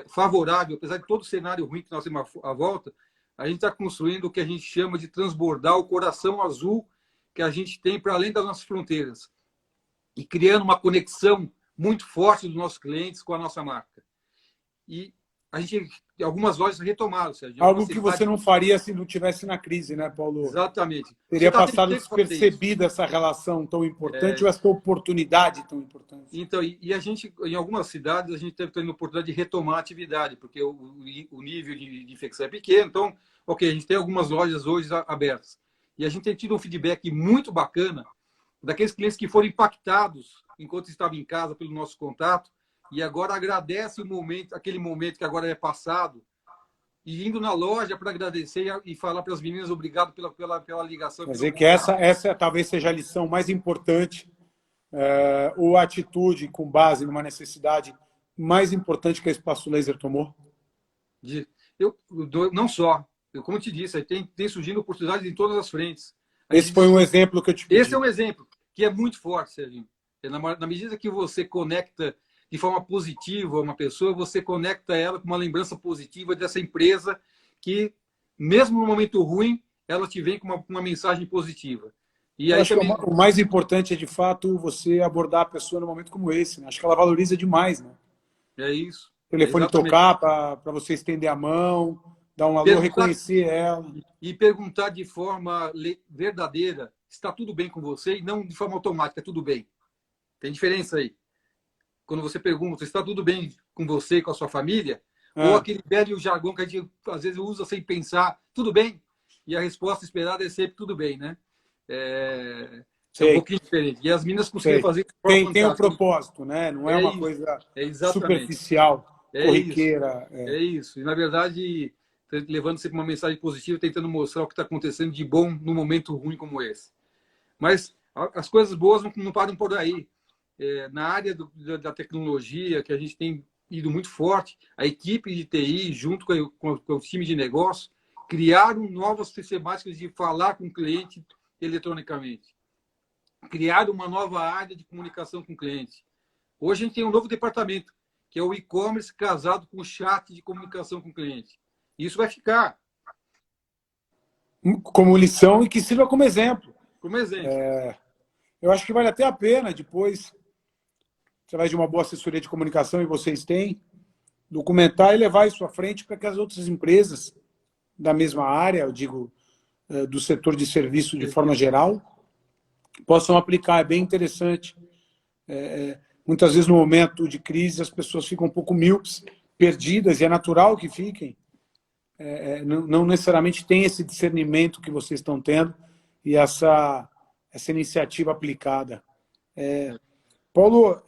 favorável, apesar de todo o cenário ruim que nós temos à volta, a gente está construindo o que a gente chama de transbordar o coração azul que a gente tem para além das nossas fronteiras e criando uma conexão muito forte dos nossos clientes com a nossa marca. E a gente, algumas lojas retomaram, Sérgio. Algo que você não faria se não tivesse na crise, né, Paulo? Exatamente. Teria passado despercebido essa relação tão importante ou essa oportunidade tão importante. Então, e a gente, em algumas cidades, a gente teve a oportunidade de retomar a atividade, porque o nível de infecção é pequeno. Então, ok, a gente tem algumas lojas hoje abertas. E a gente tem tido um feedback muito bacana daqueles clientes que foram impactados enquanto estavam em casa pelo nosso contato e agora agradece aquele momento que agora é passado, e indo na loja para agradecer e falar para as meninas obrigado pela ligação. Quer dizer que essa talvez seja a lição mais importante, ou a atitude com base numa necessidade mais importante que a Espaço Laser tomou? Não só. Como eu te disse, tem surgindo oportunidades em todas as frentes. Esse foi um exemplo que eu te pedi. Esse é um exemplo que é muito forte, Serginho. Na medida que você conecta de forma positiva uma pessoa, você conecta ela com uma lembrança positiva dessa empresa que, mesmo no momento ruim, ela te vem com uma mensagem positiva. E Eu aí acho que também... o mais importante é, de fato, você abordar a pessoa num momento como esse, né? Acho que ela valoriza demais, né? É isso. O telefone Exatamente. tocar para você estender a mão, dar um alô, Perguntar, reconhecer ela. e perguntar de forma verdadeira, está tudo bem com você, e não de forma automática, tudo bem. Tem diferença aí. Quando você pergunta, está tudo bem com você e com a sua família? Ou Ah, aquele velho jargão que a gente às vezes usa sem pensar, tudo bem? E a resposta esperada é sempre tudo bem, né? É um sei, pouquinho diferente. E as meninas conseguem sei. fazer de forma Tem o fantástica. propósito, né? Não é É uma isso. coisa É exatamente. superficial, É isso. corriqueira. É isso. E, na verdade, levando sempre uma mensagem positiva, tentando mostrar o que está acontecendo de bom num momento ruim como esse. Mas as coisas boas não param por aí. Na área da tecnologia, que a gente tem ido muito forte, a equipe de TI, junto com o time de negócio, criaram novas sistemáticas de falar com o cliente eletronicamente. Criaram uma nova área de comunicação com o cliente. Hoje a gente tem um novo departamento, que é o e-commerce casado com o chat de comunicação com o cliente. Isso vai ficar Como lição e que sirva como exemplo. como exemplo. Eu acho que vale até a pena depois, através de uma boa assessoria de comunicação, e vocês têm, documentar e levar isso à frente para que as outras empresas da mesma área, eu digo, do setor de serviço de forma geral, possam aplicar. É bem interessante. Muitas vezes, no momento de crise, as pessoas ficam um pouco míopes, perdidas, e é natural que fiquem. Não necessariamente tem esse discernimento que vocês estão tendo e essa iniciativa aplicada. Paulo,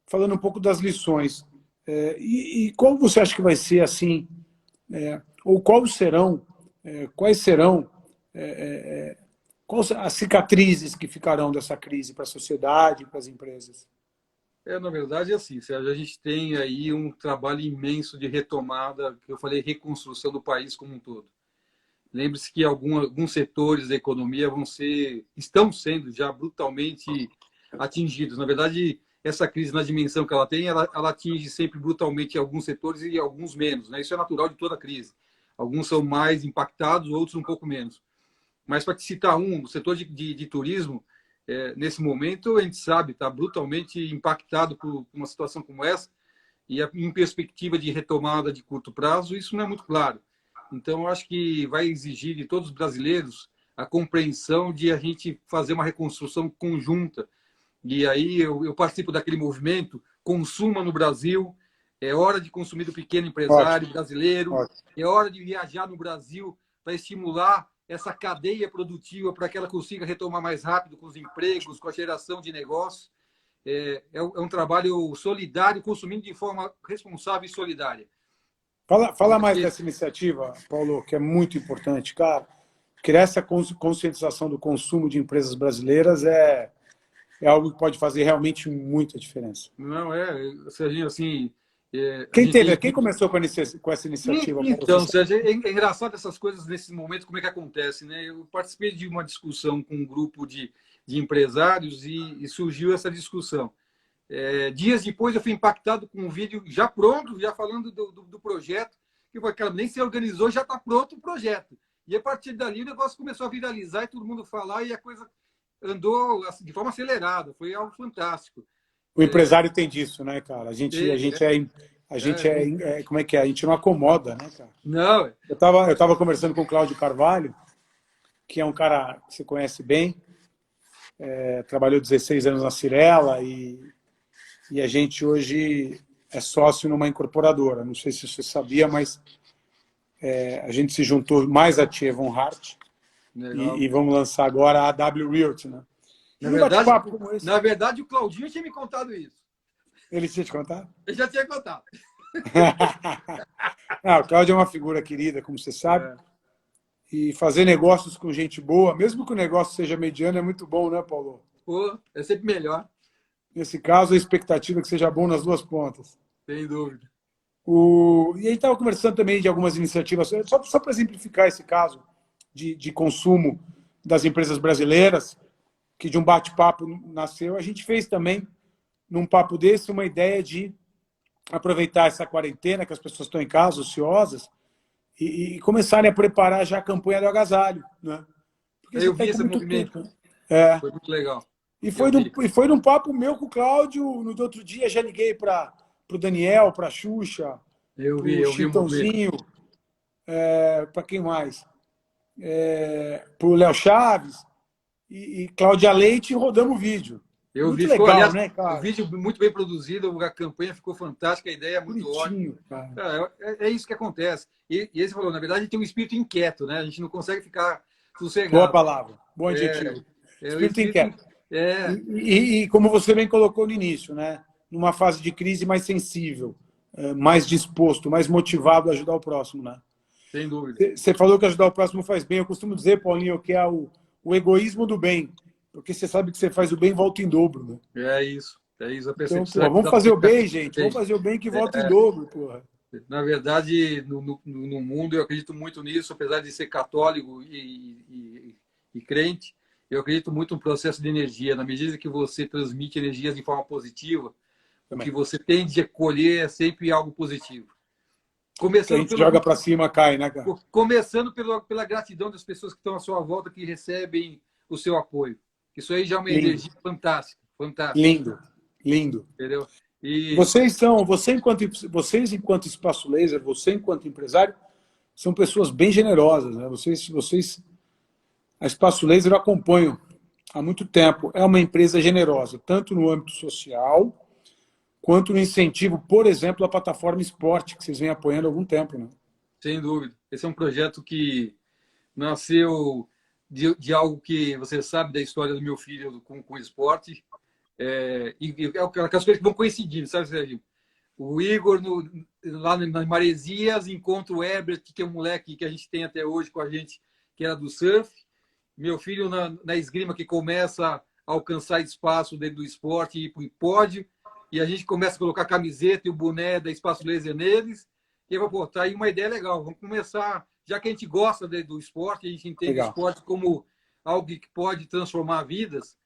falando um pouco das lições, e qual você acha que vai ser assim, ou quais serão quais as cicatrizes que ficarão dessa crise para a sociedade, para as empresas? Na verdade, é assim, Sérgio, a gente tem aí um trabalho imenso de retomada, que eu falei, reconstrução do país como um todo. Lembre-se que alguns setores da economia estão sendo já brutalmente atingidos. Na verdade, essa crise, na dimensão que ela tem, ela atinge sempre brutalmente alguns setores e alguns menos, né? Isso é natural de toda crise. Alguns são mais impactados, outros um pouco menos. Mas, para te citar o setor de turismo, nesse momento, a gente sabe, está brutalmente impactado por uma situação como essa, e em perspectiva de retomada de curto prazo, isso não é muito claro. Então, eu acho que vai exigir de todos os brasileiros a compreensão de a gente fazer uma reconstrução conjunta. E aí eu participo daquele movimento Consuma no Brasil, é hora de consumir do pequeno empresário Ótimo, brasileiro, ótimo. é hora de viajar no Brasil para estimular essa cadeia produtiva para que ela consiga retomar mais rápido com os empregos, com a geração de negócios. É um trabalho solidário, consumindo de forma responsável e solidária. Fala mais dessa iniciativa, Paulo, que é muito importante, cara. Criar essa conscientização do consumo de empresas brasileiras é algo que pode fazer realmente muita diferença. Não Serginho, assim... Quem começou com essa iniciativa? Então, Sérgio, é engraçado essas coisas nesse momento, como é que acontece, né? Eu participei de uma discussão com um grupo de empresários e surgiu essa discussão. Dias depois eu fui impactado com um vídeo já pronto, já falando do projeto, que foi, cara, nem se organizou, já está pronto o projeto. E a partir dali o negócio começou a viralizar e todo mundo falar e a coisa andou assim, de forma acelerada, foi algo fantástico. O empresário tem disso, né, cara? Como é que é? A gente não acomoda, né, cara? Não. Eu tava conversando com o Cláudio Carvalho, que é um cara que você conhece bem, trabalhou 16 anos na Cirela e a gente hoje é sócio numa incorporadora. Não sei se você sabia, mas a gente se juntou mais a Tia Von Hart e vamos lançar agora a W Realty, né? Na verdade, o Claudinho tinha me contado isso. Ele tinha te contado? Ele já tinha contado. O Cláudio é uma figura querida, como você sabe. E fazer negócios com gente boa, mesmo que o negócio seja mediano, é muito bom, né, Paulo? É sempre melhor. Nesse caso, a expectativa é que seja bom nas duas pontas. Sem dúvida. E aí estava conversando também de algumas iniciativas, só para exemplificar esse caso de consumo das empresas brasileiras, que de um bate-papo nasceu. A gente fez também num papo desse, uma ideia de aproveitar essa quarentena, que as pessoas estão em casa, ociosas, e começarem a preparar já a campanha do agasalho, né? Porque você Eu está vi aí com esse muito movimento, tempo. Né? É. foi muito legal. E Eu vi. foi num papo meu com o Cláudio, no outro dia já liguei para o Daniel, para a Xuxa, para o Eu vi o movimento. Chitãozinho, para quem mais? Para o Léo Chaves e Cláudia Leite, e rodamos o vídeo. Eu Muito vi, ficou, legal, aliás, né, o cara? vídeo muito bem produzido, a campanha ficou fantástica, a ideia é muito ótima. Bonitinho, cara. Cara, é isso que acontece. E aí você falou, na verdade, a gente tem um espírito inquieto, né? A gente não consegue ficar Boa sossegado. palavra, bom É, adjetivo. é o Espírito espírito. inquieto. É, E como você bem colocou no início, né? Numa fase de crise mais sensível, mais disposto, mais motivado a ajudar o próximo, né? sem dúvida. Você falou que ajudar o próximo faz bem. Eu costumo dizer, Paulinho, que é o egoísmo do bem. Porque você sabe que você faz o bem, volta em dobro, né? É isso. É isso. A Então, percepção é porra, vamos fazer o exatamente bem, gente. Vamos fazer o bem que volta em é, dobro, porra. na verdade, no mundo, eu acredito muito nisso, apesar de ser católico e crente, eu acredito muito no processo de energia. Na medida que você transmite energias de forma positiva, o que Também. você tende a colher é sempre algo positivo. Que a Começando gente joga pra cima, cai, né, cara? pela gratidão das pessoas que estão à sua volta, que recebem o seu apoio. Isso aí já é uma Lindo. energia fantástica, fantástica. Lindo. Lindo. Entendeu? E Vocês enquanto Espaço Laser, você enquanto empresário, são pessoas bem generosas, né? A Espaço Laser eu acompanho há muito tempo. É uma empresa generosa, tanto no âmbito social, quanto no incentivo, por exemplo, à plataforma esporte, que vocês vêm apoiando há algum tempo, né? sem dúvida, esse é um projeto que nasceu de algo que você sabe da história do meu filho com o esporte. E aquelas coisas que vão coincidindo, sabe, Sérgio? O Igor, lá nas Maresias, encontra o Herbert, que é um moleque que a gente tem até hoje com a gente, que era do surf. Meu filho na esgrima, que começa a alcançar espaço dentro do esporte e ir para o pódio. E a gente começa a colocar a camiseta e o boné da Espaço Laser neles. E eu vou botar aí uma ideia legal. Vamos começar, já que a gente gosta do esporte, a gente entende o Legal. esporte como algo que pode transformar vidas,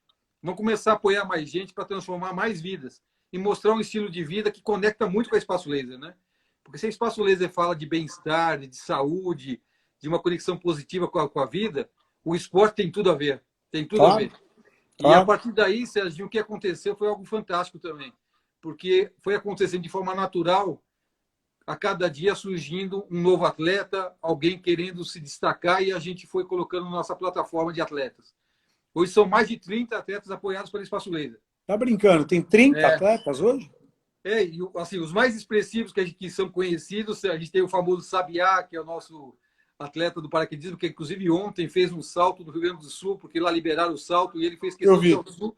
vamos começar a apoiar mais gente para transformar mais vidas e mostrar um estilo de vida que conecta muito com a Espaço Laser, né? Porque se a Espaço Laser fala de bem-estar, de saúde, de uma conexão positiva com a vida, o esporte tem tudo a ver. Tem tudo a Claro, ver. E a claro. partir daí, Sérgio, o que aconteceu foi algo fantástico também. Porque foi acontecendo de forma natural, a cada dia surgindo um novo atleta, alguém querendo se destacar, e a gente foi colocando nossa plataforma de atletas. Hoje são mais de 30 atletas apoiados pelo Espaço Laser. Tá brincando? Tem 30 É, atletas hoje? e assim, os mais expressivos que são conhecidos, a gente tem o famoso Sabiá, que é o nosso atleta do paraquedismo, que inclusive ontem fez um salto do Rio Grande do Sul, porque lá liberaram o salto e ele fez Eu questão de ir vi. ao Sul.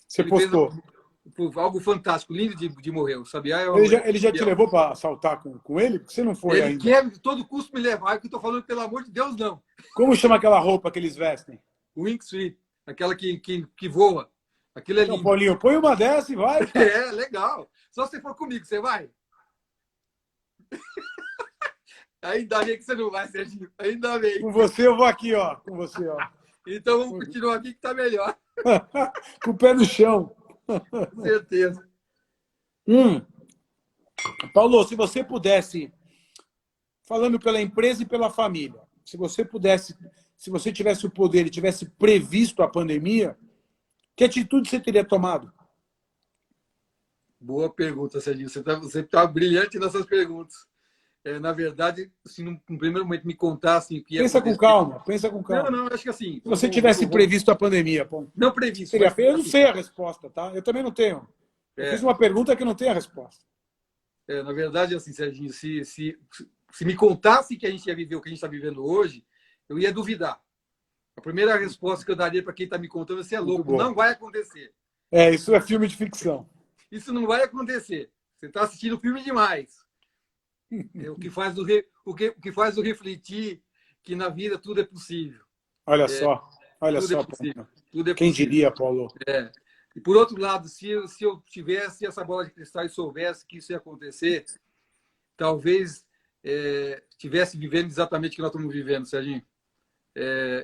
Você Ele fez postou. algo fantástico, lindo de morrer. O Sabiá Ele já te levou para saltar com ele? Porque você não foi ele ainda. quer de todo custo me levar, que eu estou falando, pelo amor de Deus, não. Como chama aquela roupa que eles vestem? O Wing Sweep, aquela que voa. Aquilo é Então, lindo. Paulinho, põe uma dessa e vai, cara. É, legal. Só se for comigo, você vai? Ainda bem que você não vai, Serginho. Ainda bem. Com você eu vou aqui, ó. Com você, ó. Então vamos continuar aqui que tá melhor. Com o pé no chão. Com certeza. Paulo, se você pudesse, falando pela empresa e pela família, se você tivesse o poder e tivesse previsto a pandemia, que atitude você teria tomado? Boa pergunta, Serginho. Você tá brilhante nessas perguntas. Na verdade, se no primeiro momento me contassem o que ia Pensa com acontecer... calma, pensa com calma. Não, acho que assim... Se você tivesse previsto a pandemia, pô, Não previsto, seria mas... feio. Eu não Assim, sei a resposta, tá? Eu também não tenho. Eu fiz uma pergunta que eu não tenho a resposta. na verdade, assim, Serginho, se me contasse que a gente ia viver o que a gente está vivendo hoje, eu ia duvidar. A primeira resposta que eu daria para quem está me contando é: você é louco, não vai acontecer. Isso é filme de ficção. Isso não vai acontecer. Você está assistindo filme demais. O que faz o refletir que na vida tudo é possível. Olha só, tudo é possível. Tudo é quem possível. diria, Paulo? E por outro lado, se eu tivesse essa bola de cristal e soubesse que isso ia acontecer, talvez estivesse vivendo exatamente o que nós estamos vivendo, Serginho.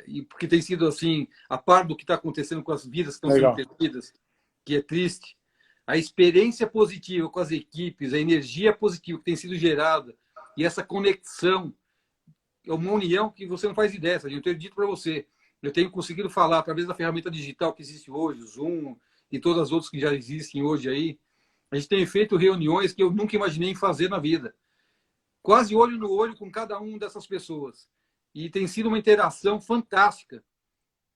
E porque tem sido assim, a par do que está acontecendo com as vidas que estão sendo perdidas, que é triste. a experiência positiva com as equipes, a energia positiva que tem sido gerada e essa conexão, é uma união que você não faz ideia. Eu tenho dito para você, eu tenho conseguido falar através da ferramenta digital que existe hoje, o Zoom e todas as outras que já existem hoje aí. A gente tem feito reuniões que eu nunca imaginei fazer na vida. Quase olho no olho com cada uma dessas pessoas. E tem sido uma interação fantástica.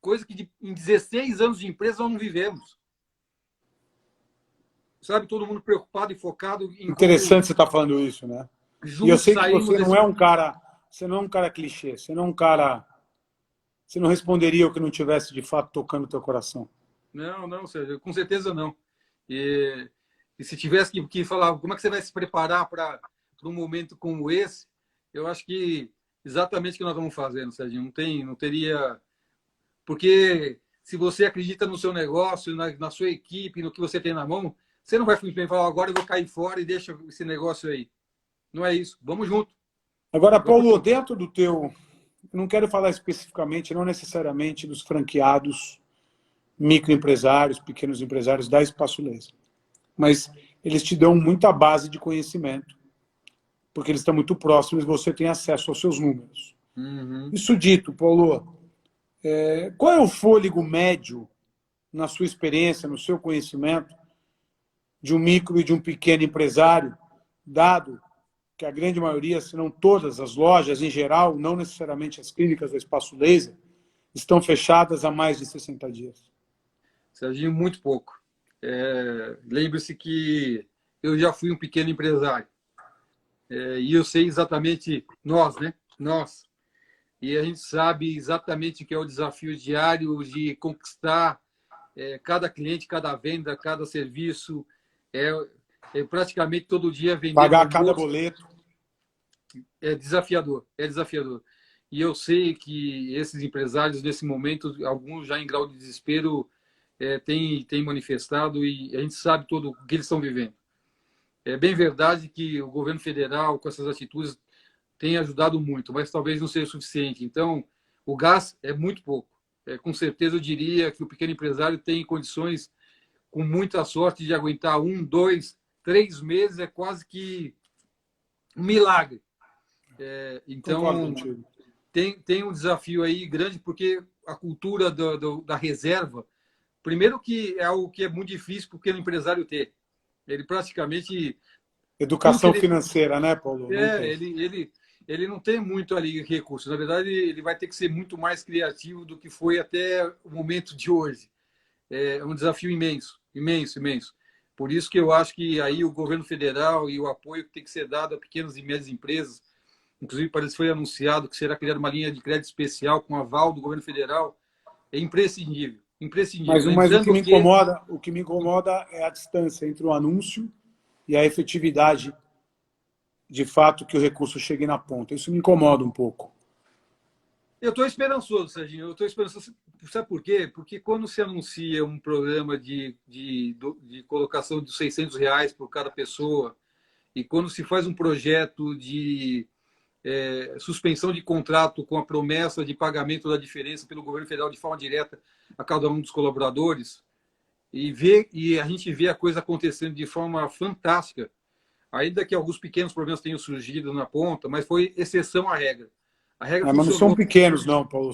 Coisa que em 16 anos de empresa nós não vivemos. Sabe, todo mundo preocupado e focado em Interessante você estar falando isso, né? E eu sei que você não é um cara, você não é um cara clichê, você não é um cara, você não responderia o que não tivesse de fato tocando o teu coração. Não, Sérgio, com certeza não. E se tivesse que falar como é que você vai se preparar para um momento como esse, eu acho que exatamente o que nós estamos fazendo, Sérgio. Não teria... Porque se você acredita no seu negócio, na sua equipe, no que você tem na mão, você não vai simplesmente falar, agora eu vou cair fora e deixa esse negócio aí. Não é isso. Vamos junto. Agora, Paulo, dentro do teu... Eu não quero falar especificamente, não necessariamente dos franqueados, microempresários, pequenos empresários da Espaço Laser. Mas eles te dão muita base de conhecimento, porque eles estão muito próximos e você tem acesso aos seus números. Uhum. Isso dito, Paulo, qual é o fôlego médio, na sua experiência, no seu conhecimento, de um micro e de um pequeno empresário, dado que a grande maioria, se não todas as lojas, em geral, não necessariamente as clínicas do Espaço Laser, estão fechadas há mais de 60 dias? Serginho, muito pouco. Lembre-se que eu já fui um pequeno empresário. E eu sei exatamente, nós, né? Nós. E a gente sabe exatamente o que é o desafio diário de conquistar cada cliente, cada venda, cada serviço. Praticamente todo dia vender. Pagar cada boleto. É desafiador, é desafiador. E eu sei que esses empresários, nesse momento, alguns já em grau de desespero, têm manifestado e a gente sabe todo o que eles estão vivendo. É bem verdade que o governo federal, com essas atitudes, tem ajudado muito, mas talvez não seja suficiente. Então, o gás é muito pouco. Com certeza, eu diria que o pequeno empresário tem condições, com muita sorte, de aguentar 1, 2, 3 meses, é quase que um milagre. Então, tem um desafio aí grande, porque a cultura da reserva, primeiro que é algo que é muito difícil para o pequeno empresário ter. Ele praticamente... Educação financeira, né, Paulo? Ele não tem muito ali recursos. Na verdade, ele vai ter que ser muito mais criativo do que foi até o momento de hoje. É um desafio imenso, imenso, imenso. Por isso que eu acho que aí o governo federal e o apoio que tem que ser dado a pequenas e médias empresas, inclusive parece que foi anunciado que será criada uma linha de crédito especial com aval do governo federal, é imprescindível. Imprescindível. Mas o que me incomoda é a distância entre o anúncio e a efetividade, de fato, que o recurso chegue na ponta. Isso me incomoda um pouco. Eu estou esperançoso, Serginho. Eu estou esperançoso. Sabe por quê? Porque quando se anuncia um programa de colocação de R$600 por cada pessoa, e quando se faz um projeto de suspensão de contrato com a promessa de pagamento da diferença pelo governo federal de forma direta a cada um dos colaboradores, e a gente vê a coisa acontecendo de forma fantástica, ainda que alguns pequenos problemas tenham surgido na ponta, mas foi exceção à regra. A regra mas não são pequenos, não, Paulo.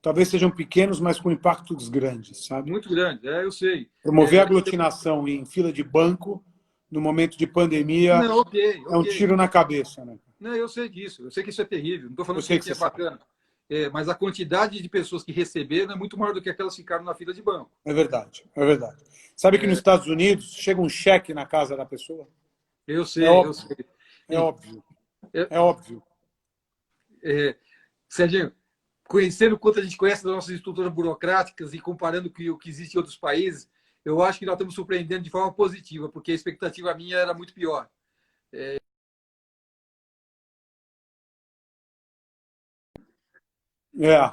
Talvez sejam pequenos, mas com impactos grandes, sabe? Muito grande, eu sei. Promover aglutinação em fila de banco, no momento de pandemia, é um tiro na cabeça, né? Não, eu sei disso. Eu sei que isso é terrível. Não estou falando que isso é bacana. Mas a quantidade de pessoas que receberam é muito maior do que aquelas que ficaram na fila de banco. É verdade, é verdade. Sabe que nos Estados Unidos chega um cheque na casa da pessoa? Eu sei, eu sei. É óbvio. É óbvio. Serginho, conhecendo o quanto a gente conhece das nossas estruturas burocráticas e comparando com o que existe em outros países, eu acho que nós estamos surpreendendo de forma positiva, porque a expectativa minha era muito pior.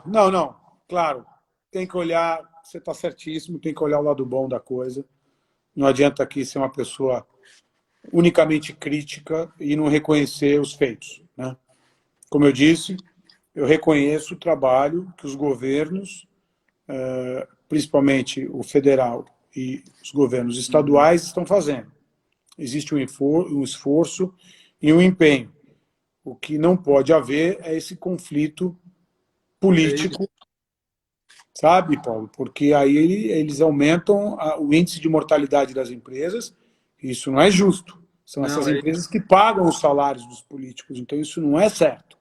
Não, claro. Tem que olhar, você está certíssimo, tem que olhar o lado bom da coisa. Não adianta aqui ser uma pessoa unicamente crítica e não reconhecer os feitos, né? Como eu disse, eu reconheço o trabalho que os governos, principalmente o federal e os governos estaduais estão fazendo. Existe um esforço e um empenho. O que não pode haver é esse conflito político, sabe, Paulo? Porque aí eles aumentam o índice de mortalidade das empresas, e isso não é justo. São essas empresas que pagam os salários dos políticos, então isso não é certo.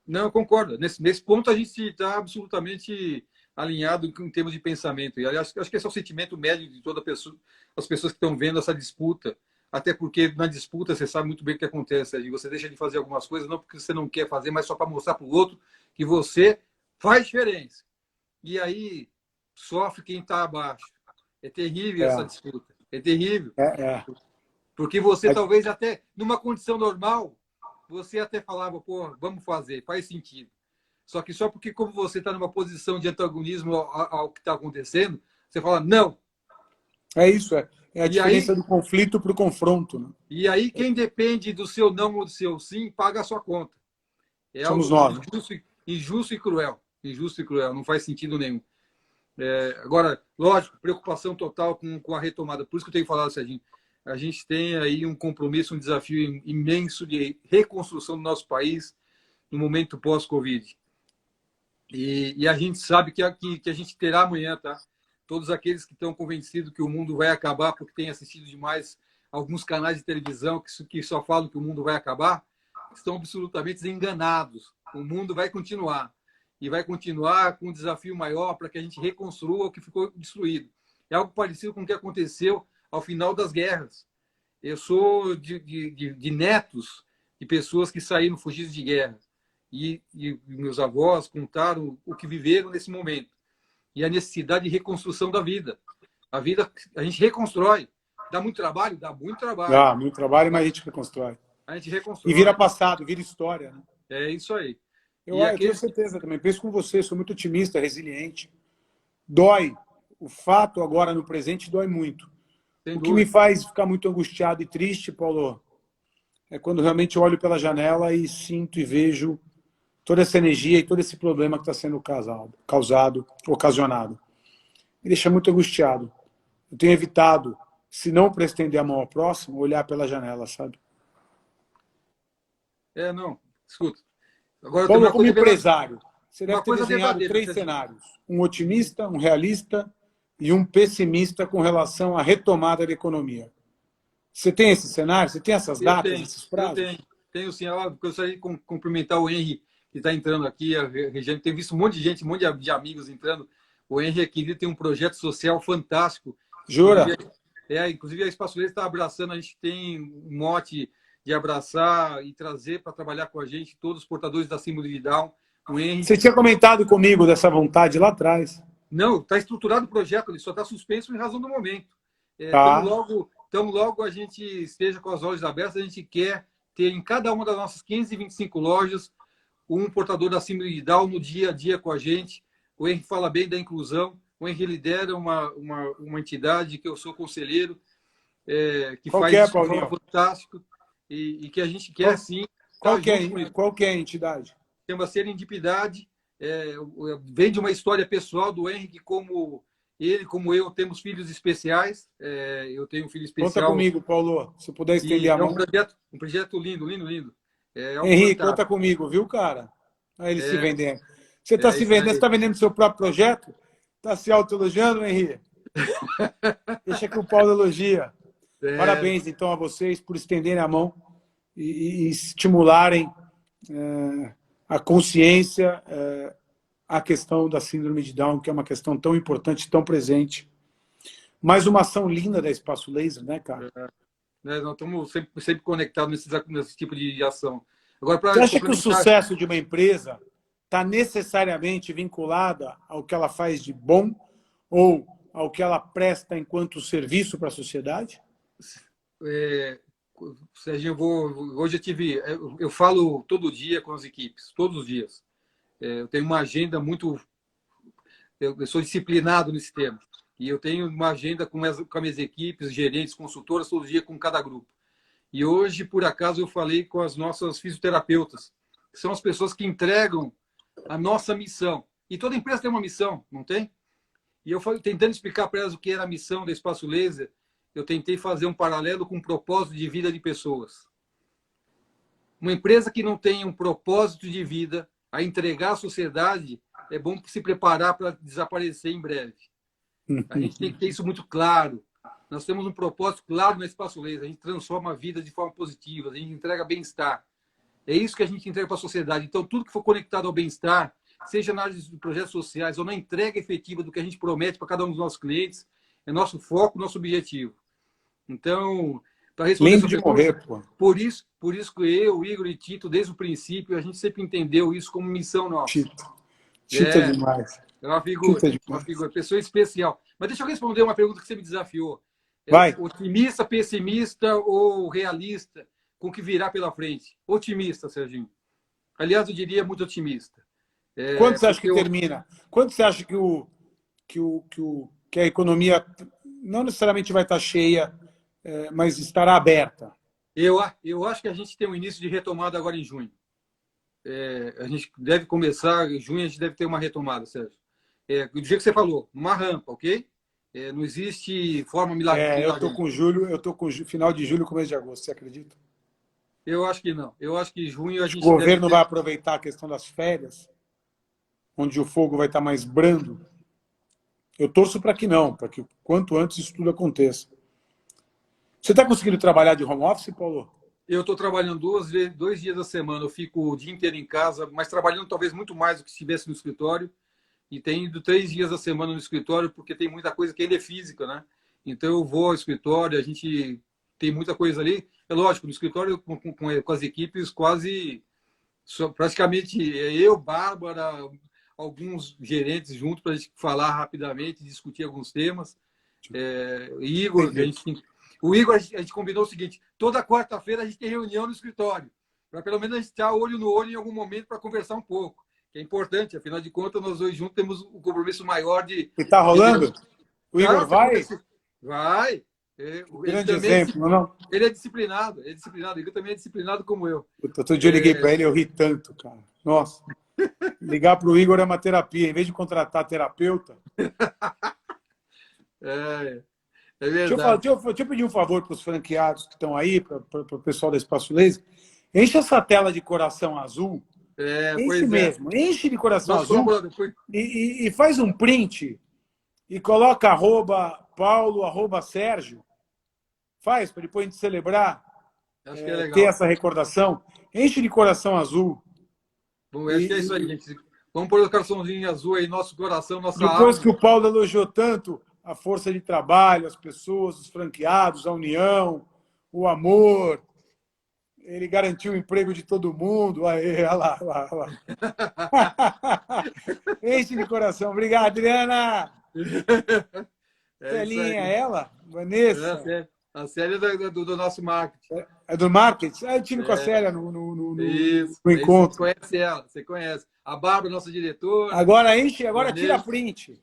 Não, eu concordo. Nesse ponto a gente está absolutamente alinhado em termos de pensamento. E aliás, acho que esse é o sentimento médio de toda pessoa, as pessoas que estão vendo essa disputa. Até porque na disputa você sabe muito bem o que acontece. Você deixa de fazer algumas coisas não porque você não quer fazer, mas só para mostrar para o outro que você faz diferença. E aí sofre quem está abaixo. É terrível essa disputa. É terrível. Porque você talvez até, numa condição normal, você até falava, pô, vamos fazer, faz sentido. Só que só porque como você está numa posição de antagonismo ao que está acontecendo, você fala, não. É isso, é a diferença do conflito para o confronto. Né? E aí quem depende do seu não ou do seu sim, paga a sua conta. É Somos algo nós. injusto e cruel. Injusto e cruel, não faz sentido nenhum. Agora, lógico, preocupação total com a retomada. Por isso que eu tenho falado, Serginho, a gente tem aí um compromisso, um desafio imenso de reconstrução do nosso país no momento pós-Covid. E a gente sabe que a gente terá amanhã, tá? Todos aqueles que estão convencidos que o mundo vai acabar porque têm assistido demais alguns canais de televisão que só falam que o mundo vai acabar, estão absolutamente enganados. O mundo vai continuar. E vai continuar com um desafio maior para que a gente reconstrua o que ficou destruído. É algo parecido com o que aconteceu ao final das guerras. Eu sou de netos de pessoas que saíram fugidas de guerra. E meus avós contaram o que viveram nesse momento. E a necessidade de reconstrução da vida. A vida a gente reconstrói. Dá muito trabalho? Dá muito trabalho. Dá muito trabalho, mas a gente reconstrói. A gente reconstrói. E vira passado, vira história. Né? É isso aí. Eu tenho certeza também. Penso com você, sou muito otimista, resiliente. Dói. O fato agora no presente dói muito. O que me faz ficar muito angustiado e triste, Paulo, é quando realmente olho pela janela e sinto e vejo toda essa energia e todo esse problema que está sendo ocasionado. Me deixa muito angustiado. Eu tenho evitado, se não para estender a mão ao próximo, olhar pela janela, sabe? Não. Escuta. Agora, Paulo, como empresário, você deve ter desenhado 3 cenários. Um otimista, um realista e um pessimista com relação à retomada da economia. Você tem esse cenário? Você tem essas datas, esses prazos? Eu tenho sim. Eu gostaria de cumprimentar o Henry, que está entrando aqui, a Regiane. Tem visto um monte de gente, um monte de amigos entrando. O Henry aqui tem um projeto social fantástico. Jura? Inclusive a Espaço Leite está abraçando, a gente tem um mote de abraçar e trazer para trabalhar com a gente todos os portadores da síndrome de Down. O Henry... Você tinha comentado comigo dessa vontade lá atrás. Não, está estruturado o projeto, ele só está suspenso em razão do momento. Então, logo a gente esteja com as lojas abertas, a gente quer ter em cada uma das nossas 525 lojas um portador da síndrome de Down no dia a dia com a gente. O Henry fala bem da inclusão. O Henry lidera uma entidade que eu sou conselheiro, que faz isso de forma fantástica e que a gente quer, sim. Qual que é a entidade? Chama Serendipidade. Vem de uma história pessoal do Henry, que como eu, temos filhos especiais. Eu tenho um filho especial. Conta comigo, Paulo. Se puder estender a mão. Um projeto lindo, lindo, lindo. Henrique, conta comigo, viu, cara? Olha ele se vendendo. Você está se vendendo, você está vendendo seu próprio projeto? Está se autoelogiando, Henrique? Deixa que o Paulo elogia. Parabéns, então, a vocês por estenderem a mão e estimularem a consciência, a questão da síndrome de Down, que é uma questão tão importante, tão presente. Mais uma ação linda da Espaço Laser, né, cara? Nós estamos sempre conectados nesse tipo de ação. Agora, você acha que o sucesso de uma empresa está necessariamente vinculada ao que ela faz de bom ou ao que ela presta enquanto serviço para a sociedade? Serginho, hoje eu falo todo dia com as equipes, todos os dias. Eu tenho uma agenda muito... Eu sou disciplinado nesse tema. E eu tenho uma agenda com as minhas equipes, gerentes, consultoras, todo dia com cada grupo. E hoje, por acaso, eu falei com as nossas fisioterapeutas, que são as pessoas que entregam a nossa missão. E toda empresa tem uma missão, não tem? E eu tentando explicar para elas o que era a missão da Espaço Laser, eu tentei fazer um paralelo com o propósito de vida de pessoas. Uma empresa que não tem um propósito de vida a entregar à sociedade, é bom se preparar para desaparecer em breve. A gente tem que ter isso muito claro. Nós temos um propósito claro no Espaço Laser. A gente transforma a vida de forma positiva, a gente entrega bem-estar. É isso que a gente entrega para a sociedade. Então, tudo que for conectado ao bem-estar, seja na área de projetos sociais ou na entrega efetiva do que a gente promete para cada um dos nossos clientes, é nosso foco, nosso objetivo. Então, para responder Lindo essa de pergunta, morrer, pô. por isso que eu, o Igor e Tito, desde o princípio, a gente sempre entendeu isso como missão nossa. Tito é demais. É uma figura, Tito é demais. uma figura, pessoa especial. Mas deixa eu responder uma pergunta que você me desafiou. Vai. Otimista, pessimista ou realista com o que virá pela frente? Otimista, Serginho. Aliás, eu diria muito otimista. Quando você acha que termina? Quando você acha que a economia não necessariamente vai estar cheia, mas estará aberta? Eu acho que a gente tem um início de retomada agora em junho. A gente deve começar, em junho a gente deve ter uma retomada, Sérgio. Do jeito que você falou, uma rampa, ok? Não existe forma milagrosa. Eu estou com final de julho, começo de agosto, você acredita? Eu acho que não. Eu acho que em junho a gente O governo vai aproveitar a questão das férias, onde o fogo vai estar mais brando. Eu torço para que não, para que quanto antes isso tudo aconteça. Você está conseguindo trabalhar de home office, Paulo? Eu estou trabalhando 2 dias da semana. Eu fico o dia inteiro em casa, mas trabalhando talvez muito mais do que se estivesse no escritório. E tenho ido 3 dias da semana no escritório, porque tem muita coisa que ainda é física, né? Então eu vou ao escritório, a gente tem muita coisa ali. É lógico, no escritório com as equipes quase praticamente eu, Bárbara, alguns gerentes juntos para a gente falar rapidamente, discutir alguns temas. Igor, o Igor, a gente combinou o seguinte: toda quarta-feira a gente tem reunião no escritório, para pelo menos a gente estar olho no olho em algum momento para conversar um pouco, que é importante, afinal de contas, nós dois juntos temos um compromisso maior de. E está rolando? O Igor vai? Vai. Grande exemplo, não? Ele é disciplinado, O Igor também é disciplinado como eu. Outro dia eu liguei para ele, eu ri tanto, cara. Nossa. Ligar para o Igor é uma terapia. Em vez de contratar terapeuta. Verdade. Deixa eu pedir um favor para os franqueados que estão aí, para o pessoal da Espaço Laser. Enche essa tela de coração azul. Enche mesmo. Enche de coração azul. E faz um print e coloca @Paulo, @Sérgio. Faz, para depois a gente celebrar, acho que é legal. ter essa recordação. Enche de coração azul. Bom, acho que é isso aí, gente. Vamos pôr o coraçãozinho azul aí, nosso coração, nossa alma. Depois que o Paulo elogiou tanto a força de trabalho, as pessoas, os franqueados, a união, o amor, ele garantiu o emprego de todo mundo. Aí, olha lá, olha lá. Enche de coração. Obrigado, Adriana. Celinha, ela? Vanessa? A Célia do nosso marketing. É do marketing? Eu tive com a Célia no encontro. Você conhece ela, você conhece. A Bárbara, nossa diretora. Agora enche, agora tira print.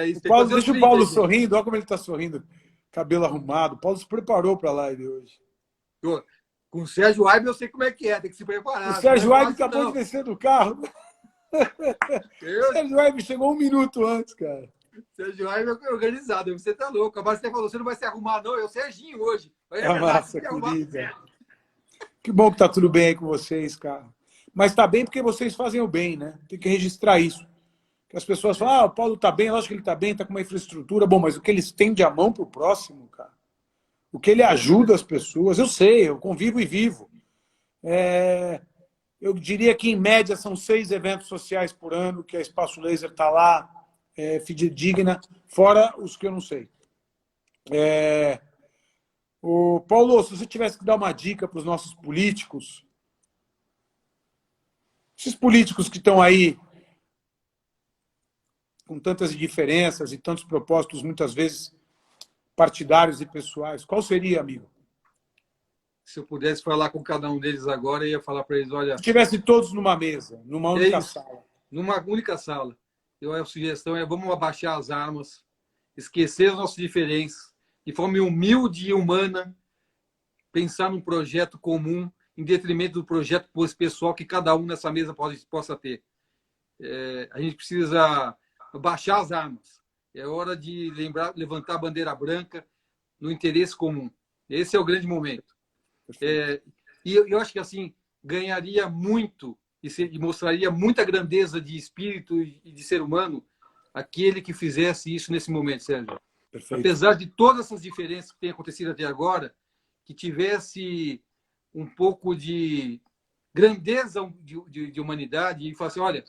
Isso, Paulo, deixa o Paulo sorrindo, olha como ele está sorrindo. Cabelo arrumado. O Paulo se preparou para a live hoje. Com o Sérgio Aibe eu sei como é que é, tem que se preparar. O Sérgio Aibe acabou de descer do carro. O Sérgio Aibe chegou 1 minuto antes, cara. Sérgio Aibe é organizado, você tá louco. Agora você falou, você não vai se arrumar, não. É o Serginho hoje. Massa, querida. Que bom que tá tudo bem aí com vocês, cara. Mas tá bem porque vocês fazem o bem, né? Tem que registrar isso. Que as pessoas falam, o Paulo tá bem, lógico que ele tá bem, tá com uma infraestrutura. Bom, mas o que ele estende a mão pro próximo, cara. O que ele ajuda as pessoas, eu sei, eu convivo e vivo. Eu diria que, em média, são 6 eventos sociais por ano, que a Espaço Laser está lá, fidedigna, fora os que eu não sei. Paulo, se você tivesse que dar uma dica para os nossos políticos, esses políticos que estão aí com tantas diferenças e tantos propósitos, muitas vezes partidários e pessoais, qual seria, amigo? Se eu pudesse falar com cada um deles agora, eu ia falar para eles, olha... Se tivesse todos numa mesa, numa única sala. Numa única sala. A sugestão é, vamos abaixar as armas, esquecer as nossas diferenças, de forma humilde e humana, pensar num projeto comum, em detrimento do projeto pessoal que cada um nessa mesa possa ter. A gente precisa baixar as armas. É hora de levantar a bandeira branca no interesse comum. Esse é o grande momento. E eu acho que assim ganharia muito e mostraria muita grandeza de espírito e de ser humano aquele que fizesse isso nesse momento, Sérgio. Perfeito. Apesar de todas essas diferenças que têm acontecido até agora, que tivesse um pouco de grandeza de humanidade e falar assim, olha,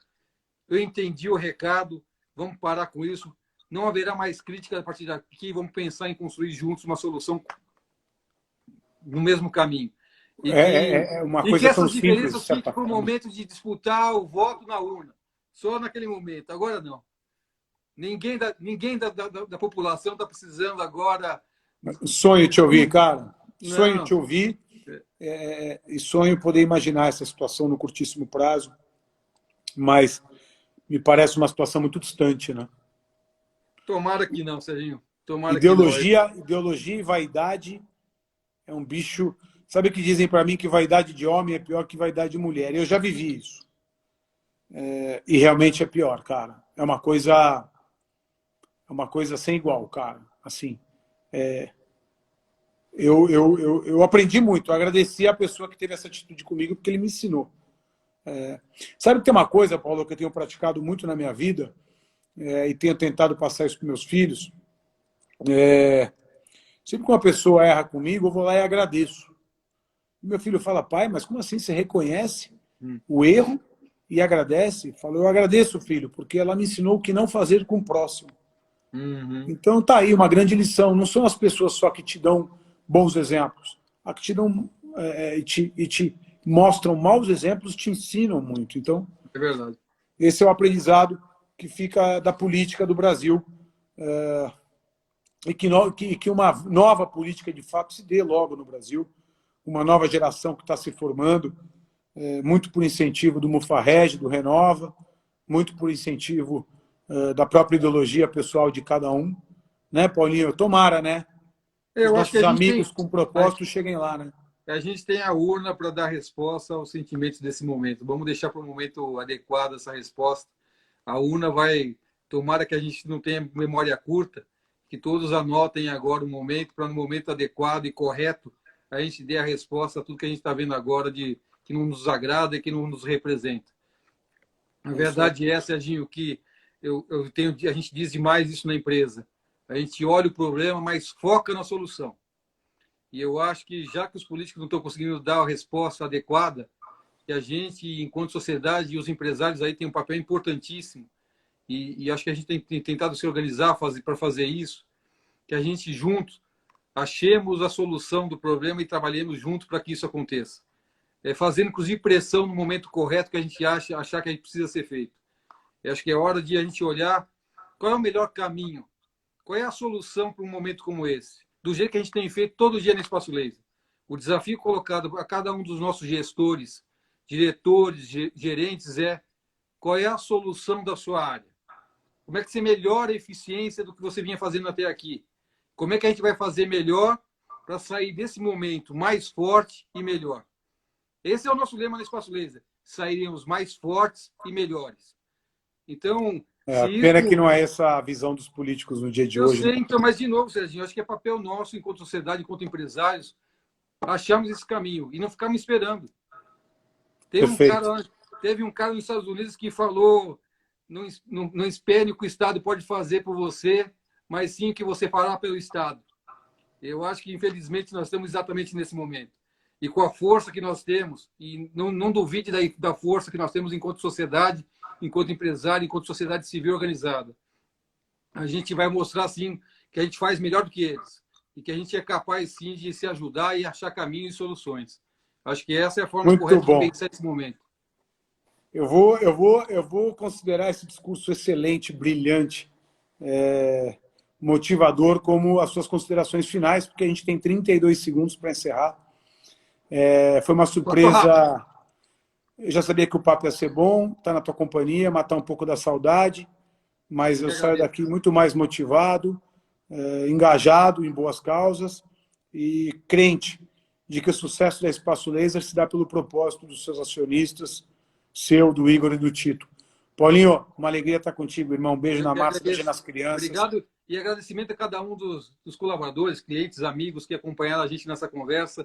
eu entendi o recado, vamos parar com isso, não haverá mais crítica a partir daqui, vamos pensar em construir juntos uma solução no mesmo caminho. Uma E que coisa tão essas simples, diferenças de certa fiquem para o forma. momento de disputar o voto na urna. Só naquele momento. Agora não. Ninguém da população está precisando agora. Sonho te ouvir, cara. Sonho Não. te ouvir. E sonho poder imaginar essa situação no curtíssimo prazo. Mas me parece uma situação muito distante, né? Tomara que não, Serginho. Tomara que não. Ideologia e vaidade é um bicho. Sabe que dizem para mim que vaidade de homem é pior que vaidade de mulher? Eu já vivi isso. E realmente é pior, cara. É uma coisa sem igual, cara. Assim, eu aprendi muito. Eu agradeci a pessoa que teve essa atitude comigo porque ele me ensinou. Sabe que tem uma coisa, Paulo, que eu tenho praticado muito na minha vida e tenho tentado passar isso para meus filhos. Sempre que uma pessoa erra comigo, eu vou lá e agradeço. Meu filho fala, pai, mas como assim você reconhece o erro e agradece? Falo, eu agradeço, filho, porque ela me ensinou o que não fazer com o próximo. Uhum. Então tá aí uma grande lição. Não são as pessoas só que te dão bons exemplos. A que te dão e te mostram maus exemplos te ensinam muito. Então, É verdade. esse é o aprendizado que fica da política do Brasil. E que uma nova política de fato se dê logo no Brasil. Uma nova geração que está se formando, muito por incentivo do Mufarrege, do Renova, muito por incentivo da própria ideologia pessoal de cada um. Né, Paulinho? Tomara, né? Os Eu acho que nossos amigos com propósito cheguem lá, né? a gente tem a urna para dar resposta aos sentimentos desse momento. Vamos deixar para o momento adequado essa resposta. A urna vai... Tomara que a gente não tenha memória curta, que todos anotem agora o momento, para no momento adequado e correto a gente dê a resposta a tudo que a gente está vendo agora que não nos agrada e que não nos representa. A verdade é, Serginho, que a gente diz demais isso na empresa. A gente olha o problema, mas foca na solução. E eu acho que, já que os políticos não estão conseguindo dar a resposta adequada, que a gente, enquanto sociedade, e os empresários aí têm um papel importantíssimo, e acho que a gente tem tentado se organizar para fazer isso, que a gente juntos achemos a solução do problema e trabalhemos juntos para que isso aconteça. Fazendo, inclusive, pressão no momento correto que a gente achar que a gente precisa ser feito. Eu acho que é hora de a gente olhar qual é o melhor caminho, qual é a solução para um momento como esse, do jeito que a gente tem feito todo dia no Espaço Laser. O desafio colocado a cada um dos nossos gestores, diretores, gerentes qual é a solução da sua área? Como é que você melhora a eficiência do que você vinha fazendo até aqui? Como é que a gente vai fazer melhor para sair desse momento mais forte e melhor? Esse é o nosso lema no Espaço Laser. Sairemos mais fortes e melhores. Então, pena que não é essa a visão dos políticos no dia de hoje. Eu sei, então, mas de novo, Serginho, acho que é papel nosso, enquanto sociedade, enquanto empresários, acharmos esse caminho e não ficarmos esperando. Teve um cara nos Estados Unidos que falou: não espere o que o Estado pode fazer por você, mas sim o que você fará pelo Estado. Eu acho que, infelizmente, nós estamos exatamente nesse momento. E com a força que nós temos, e não duvide da força que nós temos enquanto sociedade, enquanto empresário, enquanto sociedade civil organizada. A gente vai mostrar, sim, que a gente faz melhor do que eles. E que a gente é capaz, sim, de se ajudar e achar caminhos e soluções. Acho que essa é a forma correta de pensar esse momento. Eu vou considerar esse discurso excelente, brilhante, motivador, como as suas considerações finais, porque a gente tem 32 segundos para encerrar. Foi uma surpresa. Eu já sabia que o papo ia ser bom, estar na tua companhia, matar um pouco da saudade, mas eu saio daqui muito mais motivado, engajado em boas causas e crente de que o sucesso da Espaço Laser se dá pelo propósito dos seus acionistas, seu, do Igor e do Tito. Paulinho, uma alegria estar contigo, irmão. Um beijo Eu na que massa, beijo agradeço. nas crianças. Obrigado e agradecimento a cada um dos colaboradores, clientes, amigos que acompanharam a gente nessa conversa.